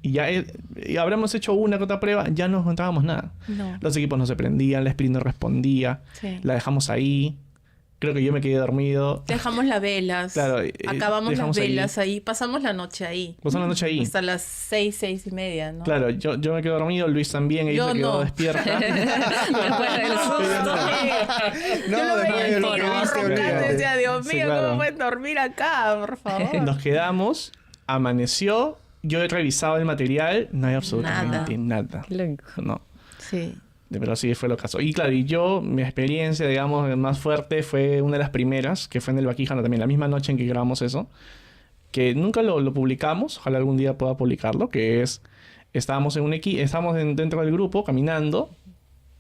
Y ya y habremos hecho una que otra prueba, ya no encontrábamos nada. No. Los equipos no se prendían, la Sprint no respondía. Sí. La dejamos ahí. Creo que yo me quedé dormido. Dejamos las velas. Claro, Acabamos las dejamos velas ahí. Pasamos la noche ahí. Pasamos la noche ahí. Hasta las 6:30, ¿no? Claro, yo me quedé dormido, Luis también, ella Yo se quedó no. despierta. Después del susto. Yo lo veía de en lo que viste, roncando y olvídate. decía, Dios mío, Sí, claro. ¿cómo pueden dormir acá, por favor? Nos quedamos, amaneció, yo he revisado el material, no hay absolutamente nada. Qué loco. No. Sí. Pero sí fue lo caso. Y claro, y yo, mi experiencia, digamos, más fuerte fue una de las primeras, que fue en el Baquijano también, la misma noche en que grabamos eso, que nunca lo publicamos, ojalá algún día pueda publicarlo, que es, estábamos dentro del grupo, caminando,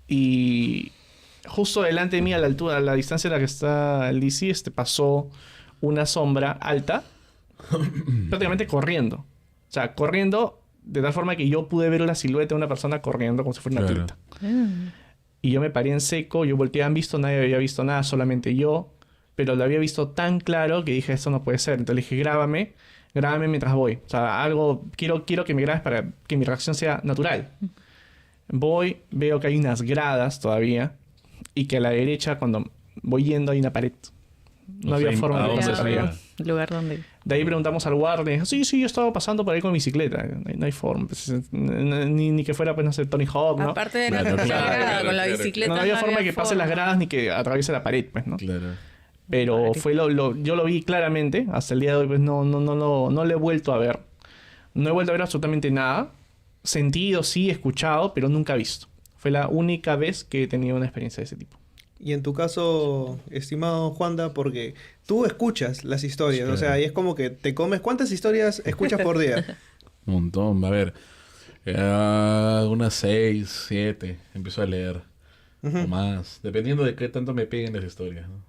y justo delante de mí, a la altura, a la distancia en la que está el DC, pasó una sombra alta, prácticamente corriendo. O sea, corriendo de tal forma que yo pude ver la silueta de una persona corriendo como si fuera una Claro. atleta. Y yo me paré en seco, yo volteé, han visto, nadie había visto nada, solamente yo. Pero lo había visto tan claro que dije, esto no puede ser. Entonces le dije, grábame mientras voy. O sea, quiero que me grabes para que mi reacción sea natural. Voy, veo que hay unas gradas todavía y que a la derecha, cuando voy yendo, hay una pared. No había sé forma a de dónde pasar salía. allá. Lugar donde... De ahí preguntamos al guardia. Sí, yo estaba pasando por ahí con bicicleta. No hay forma. Pues, ni que fuera, pues, no sé, Tony Hawk, ¿no? Aparte de la Claro, carrera, con la claro. bicicleta. No había forma de que pase las gradas ni que atraviese la pared, pues, ¿no? Claro. Pero fue yo lo vi claramente. Hasta el día de hoy, pues, no lo he vuelto a ver. No he vuelto a ver absolutamente nada. Sentido, sí, escuchado, pero nunca visto. Fue la única vez que he tenido una experiencia de ese tipo. Y en tu caso, estimado Juanda, porque tú escuchas las historias, Sí. o sea, y es como que te comes... ¿Cuántas historias escuchas por día? Un montón. A ver. Unas 6, 7. Empiezo a leer. O más. Dependiendo de qué tanto me peguen las historias, ¿no?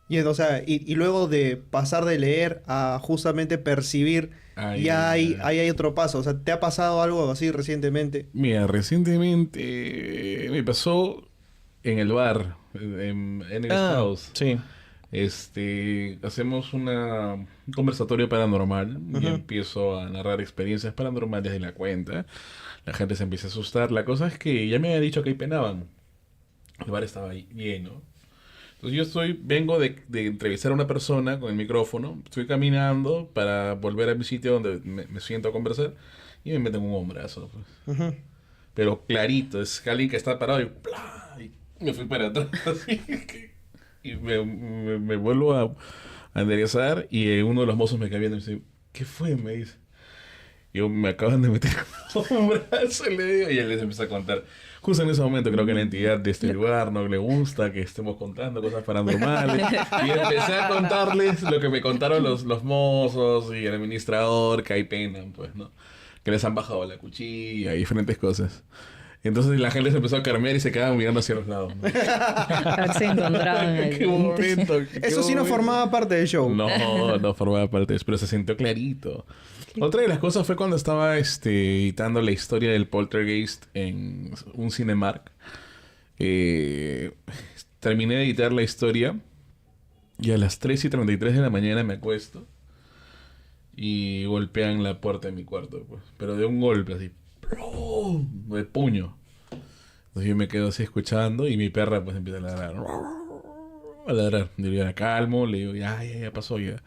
Y, o sea, y luego de pasar de leer a justamente percibir, Ahí, ya hay otro paso. O sea, ¿te ha pasado algo así recientemente? Mira, recientemente me pasó en el bar, en el house. Sí. Hacemos un conversatorio paranormal y Ujú. empiezo a narrar experiencias paranormales de la cuenta. La gente se empieza a asustar. La cosa es que ya me había dicho que ahí penaban. El bar estaba ahí lleno. Entonces vengo de entrevistar a una persona con el micrófono. Estoy caminando para volver a mi sitio donde me siento a conversar y me meten un hombrazo, pues. Ujú. Pero clarito, es alguien que está parado y ¡plá! Y me fui para atrás así, y me vuelvo a enderezar y uno de los mozos me cae viendo y me dice, ¿qué fue? Me dice. Yo me acaban de meter un brazo, le digo, y él les empieza a contar. Justo en ese momento creo que la entidad de este lugar no le gusta que estemos contando cosas paranormales. Y empecé a contarles lo que me contaron los mozos y el administrador, que hay pena, pues, ¿no? Que les han bajado la cuchilla y diferentes cosas. Entonces la gente se empezó a carmear y se quedaban mirando hacia los lados, ¿no? A ver si encontraban el... ¡Qué momento! Eso sí no formaba parte del show. No formaba parte, pero se sintió clarito. Otra de las cosas fue cuando estaba editando la historia del Poltergeist en un Cinemark. Terminé de editar la historia y a las 3:33 de la mañana me acuesto y golpean la puerta de mi cuarto, pues. Pero de un golpe así, ¡plum! De puño. Entonces yo me quedo así escuchando y mi perra pues empieza a ladrar. A ladrar. Y yo la calmo, le digo, ya pasó ya.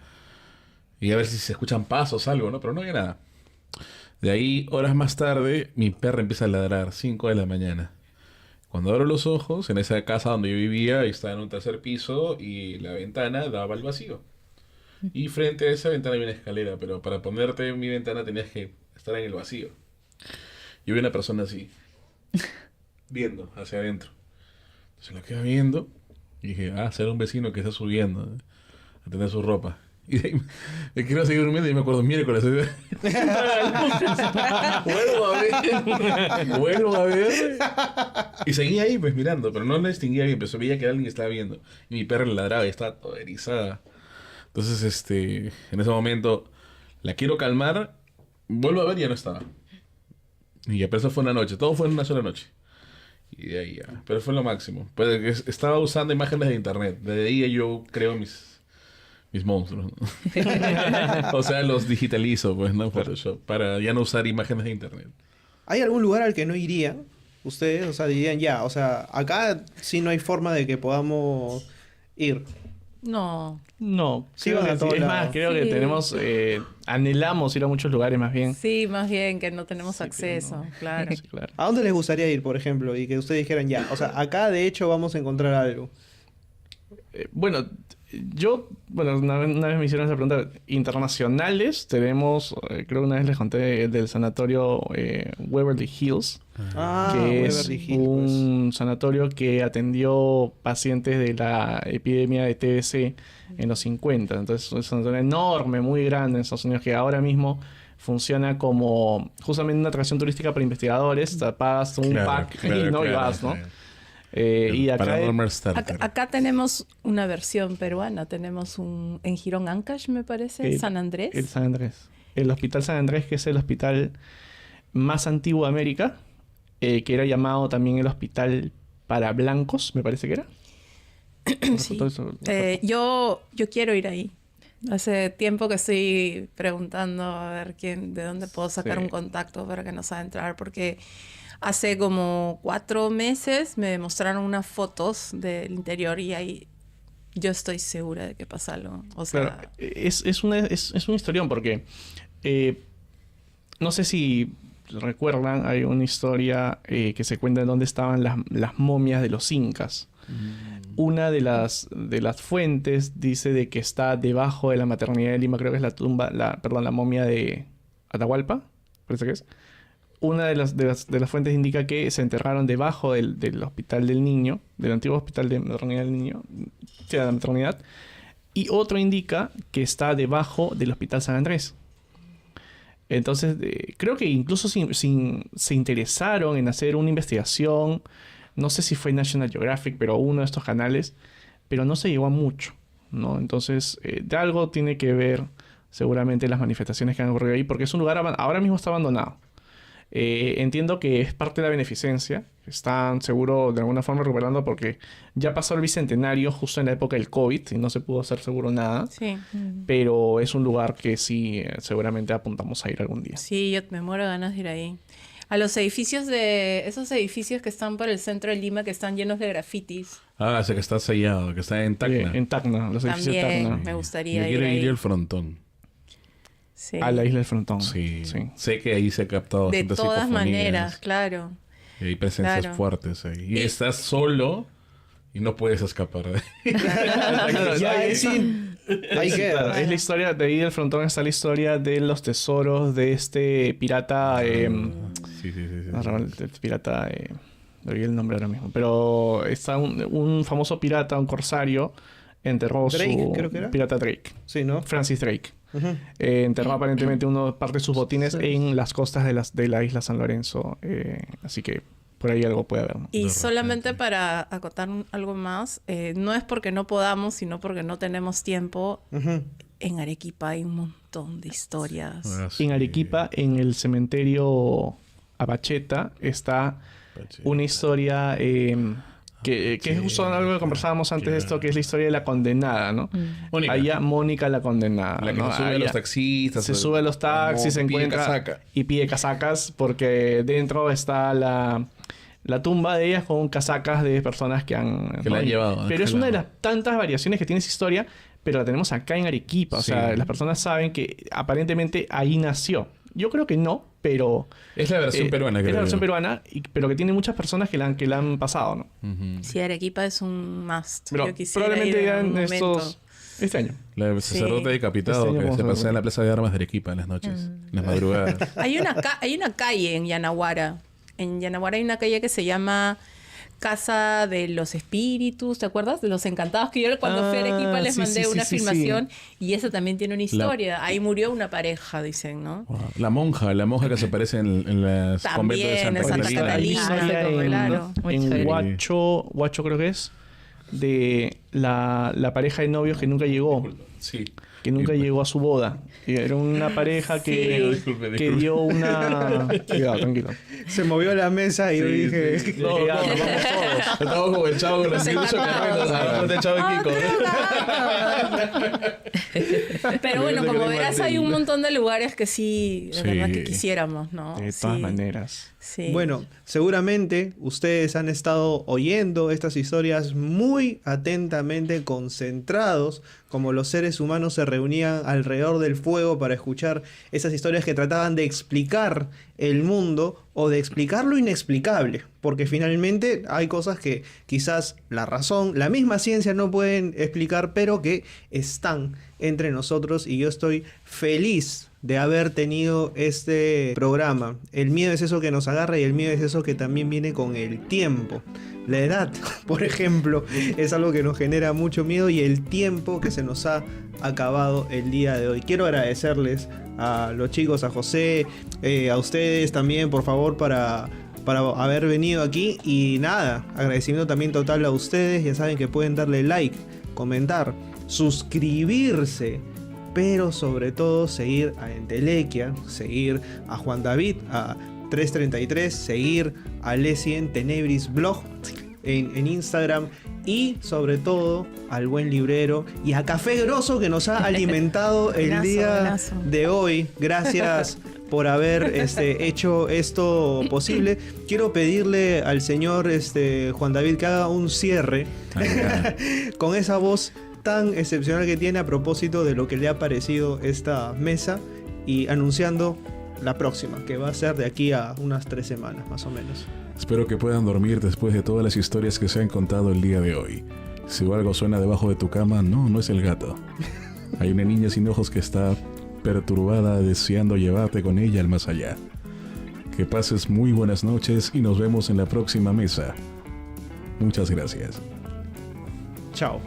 Y a ver si se escuchan pasos o algo, ¿no? Pero no había nada. De ahí, horas más tarde, mi perra empieza a ladrar, 5 de la mañana. Cuando abro los ojos, en esa casa donde yo vivía, estaba en un tercer piso y la ventana daba al vacío. Y frente a esa ventana había una escalera, pero para ponerte en mi ventana tenías que estar en el vacío. Y vi una persona así, viendo hacia adentro. Entonces la quedé viendo y dije, será un vecino que está subiendo a tener su ropa. Y de ahí me quiero seguir durmiendo y me acuerdo, miércoles. Vuelvo a ver. Y seguía ahí pues mirando, pero no la distinguía bien, pero veía que alguien estaba viendo. Y mi perra le ladraba y estaba toda erizada. Entonces, en ese momento, la quiero calmar, vuelvo a ver y ya no estaba. Y ya, pero eso fue una noche, todo fue en una sola noche. Y de ahí ya, pero fue lo máximo. Pues estaba usando imágenes de internet, desde ahí yo creo mis monstruos. O sea, los digitalizo, pues, ¿no? Photoshop, para ya no usar imágenes de internet. ¿Hay algún lugar al que no iría? Ustedes, o sea, dirían ya, o sea, acá sí no hay forma de que podamos ir. No. No, Sí, creo van a que todos es más, lados. creo que Sí. tenemos, anhelamos ir a muchos lugares más bien. Sí, más bien que no tenemos Sí, acceso, pero no. claro. Sí, claro. ¿A dónde les gustaría ir, por ejemplo? Y que ustedes dijeran ya, o sea, acá de hecho vamos a encontrar algo. Bueno, una vez me hicieron esa pregunta. Internacionales tenemos, creo que una vez les conté del sanatorio Waverly Hills, Ah, que es Waverly Hills, pues. un sanatorio que atendió pacientes de la epidemia de TBC en los 50. Entonces es un sanatorio enorme, muy grande en Estados Unidos, que ahora mismo funciona como justamente una atracción turística para investigadores. Pagas un pack y vas, ¿no? Y acá, Acá tenemos una versión peruana. Tenemos en Girón Ancash, me parece, San Andrés. El San Andrés. El Hospital San Andrés, que es el hospital más antiguo de América, que era llamado también el Hospital para Blancos, me parece que era. Sí. Yo quiero ir ahí. Hace tiempo que estoy preguntando a ver de dónde puedo sacar un contacto para que nos haga entrar, porque hace como 4 meses me mostraron unas fotos del interior y ahí yo estoy segura de que pasa algo. O sea, claro, es un historión porque no sé si recuerdan, hay una historia que se cuenta de dónde estaban las momias de los incas. Una de las fuentes dice de que está debajo de la maternidad de Lima, creo que es la momia de Atahualpa, parece que es. Una de las fuentes indica que se enterraron debajo del hospital del niño, del antiguo hospital de maternidad del niño, de la maternidad, y otro indica que está debajo del hospital San Andrés. Entonces, creo que incluso se interesaron en hacer una investigación, no sé si fue National Geographic, pero uno de estos canales, pero no se llegó a mucho, ¿no? Entonces, de algo tiene que ver seguramente las manifestaciones que han ocurrido ahí, porque es un lugar ahora mismo está abandonado. Entiendo que es parte de la beneficencia. Están seguro de alguna forma recuperando porque ya pasó el bicentenario justo en la época del COVID y no se pudo hacer seguro nada. sí. Pero es un lugar que sí, seguramente apuntamos a ir algún día. Sí, yo me muero de ganas de ir ahí. A los edificios esos edificios que están por el centro de Lima, que están llenos de grafitis. Ah, ese que está sellado, que está en Tacna. En Tacna, los edificios de También Tacna. me Yo gustaría ir quiero ahí. ir al frontón. Sí. A la isla del Frontón. Sí. Sé que ahí se ha captado De bastantes todas psicofonías. maneras, claro. Y hay presencias Claro. fuertes ahí. Y estás solo y no puedes escapar de ahí. Ya, ahí sí. Ahí queda. Claro, es la historia, de ahí del Frontón está la historia de los tesoros de este pirata. Sí. El pirata. No olvidé el nombre ahora mismo. Pero está un famoso pirata, un corsario, enterró Drake, su. creo que era. Pirata Drake. Sí, ¿no? Francis Drake. Ujú. Enterró aparentemente parte de sus botines en las costas de la isla San Lorenzo. Así que por ahí algo puede haber, ¿no? Y De solamente repente. para acotar algo más, no es porque no podamos, sino porque no tenemos tiempo. Ujú. En Arequipa hay un montón de historias. Ah, sí. En Arequipa, en el cementerio Abacheta, está una historia que es justo algo que conversábamos antes de esto, que es la historia de la condenada, ¿no? Mónica. Allá Mónica la condenada. La que ¿no? se sube a Allá los taxistas. se sube a los taxis, se pide encuentra casaca. y pide casacas porque dentro está la tumba de ellas con casacas de personas que han... Que la han llevado. Pero es una de las tantas variaciones que tiene esa historia, pero la tenemos acá en Arequipa. O Sí. sea, las personas saben que aparentemente ahí nació. Yo creo que no, pero... Es la versión peruana, Es creo la versión yo. peruana, pero que tiene muchas personas que la han pasado, ¿no? Ujú. Sí, Arequipa es un must. Pero Yo quisiera probablemente ir en ya algún en momento. este año. El Sí. sacerdote decapitado Este año que vamos se a pasea ver. en la plaza de armas de Arequipa en las noches, en las madrugadas. Hay una calle en Yanaguara. En Yanaguara hay una calle que se llama Casa de los Espíritus, ¿te acuerdas? De los Encantados, que yo cuando fui a Arequipa les sí, mandé sí, una sí, sí, filmación y esa también tiene una historia. Ahí murió una pareja, dicen, ¿no? Wow. La monja que se aparece en las También, conventos de Santa en Santa Catalina. Catalina. Historia Claro, en, claro. Muy en chévere. Huacho creo que es, de la pareja de novios que nunca llegó. Sí. que nunca llegó a su boda. Era una pareja que, Disculpe. que dio una... Cuidado, tranquilo. Se movió la mesa y yo dije... No, Ya, nos vamos todos. Estamos como el chavo con los niños carretos. El chavo y Kiko. Pero bueno, como verás, hay un montón de lugares que sí, de Sí. verdad que quisiéramos, ¿no? De Sí, todas maneras. Sí. Bueno, seguramente ustedes han estado oyendo estas historias muy atentamente, concentrados, como los seres humanos se reunían alrededor del fuego para escuchar esas historias que trataban de explicar el mundo o de explicar lo inexplicable, porque finalmente hay cosas que quizás la razón, la misma ciencia no pueden explicar, pero que están entre nosotros, y yo estoy feliz de haber tenido este programa. El miedo es eso que nos agarra, y el miedo es eso que también viene con el tiempo. La edad, por ejemplo, es algo que nos genera mucho miedo, y el tiempo que se nos ha acabado el día de hoy. Quiero agradecerles a los chicos, a José, a ustedes también, por favor, para haber venido aquí. Y nada, agradecimiento también total a ustedes. Ya saben que pueden darle like, comentar, suscribirse, pero sobre todo seguir a Entelequia, seguir a Juan David, a 333, seguir a Leslie en Tenebris Blog en Instagram, y sobre todo al buen librero y a Café Grosso, que nos ha alimentado el Buenazo, día buenazo. de hoy. Gracias por haber hecho esto posible. Quiero pedirle al señor Juan David que haga un cierre con esa voz tan excepcional que tiene a propósito de lo que le ha parecido esta mesa, y anunciando la próxima, que va a ser de aquí a unas 3 semanas más o menos. Espero que puedan dormir después de todas las historias que se han contado el día de hoy. Si algo suena debajo de tu cama, no es el gato. Hay una niña sin ojos que está perturbada deseando llevarte con ella al más allá. Que pases muy buenas noches y nos vemos en la próxima mesa. Muchas gracias. Chao.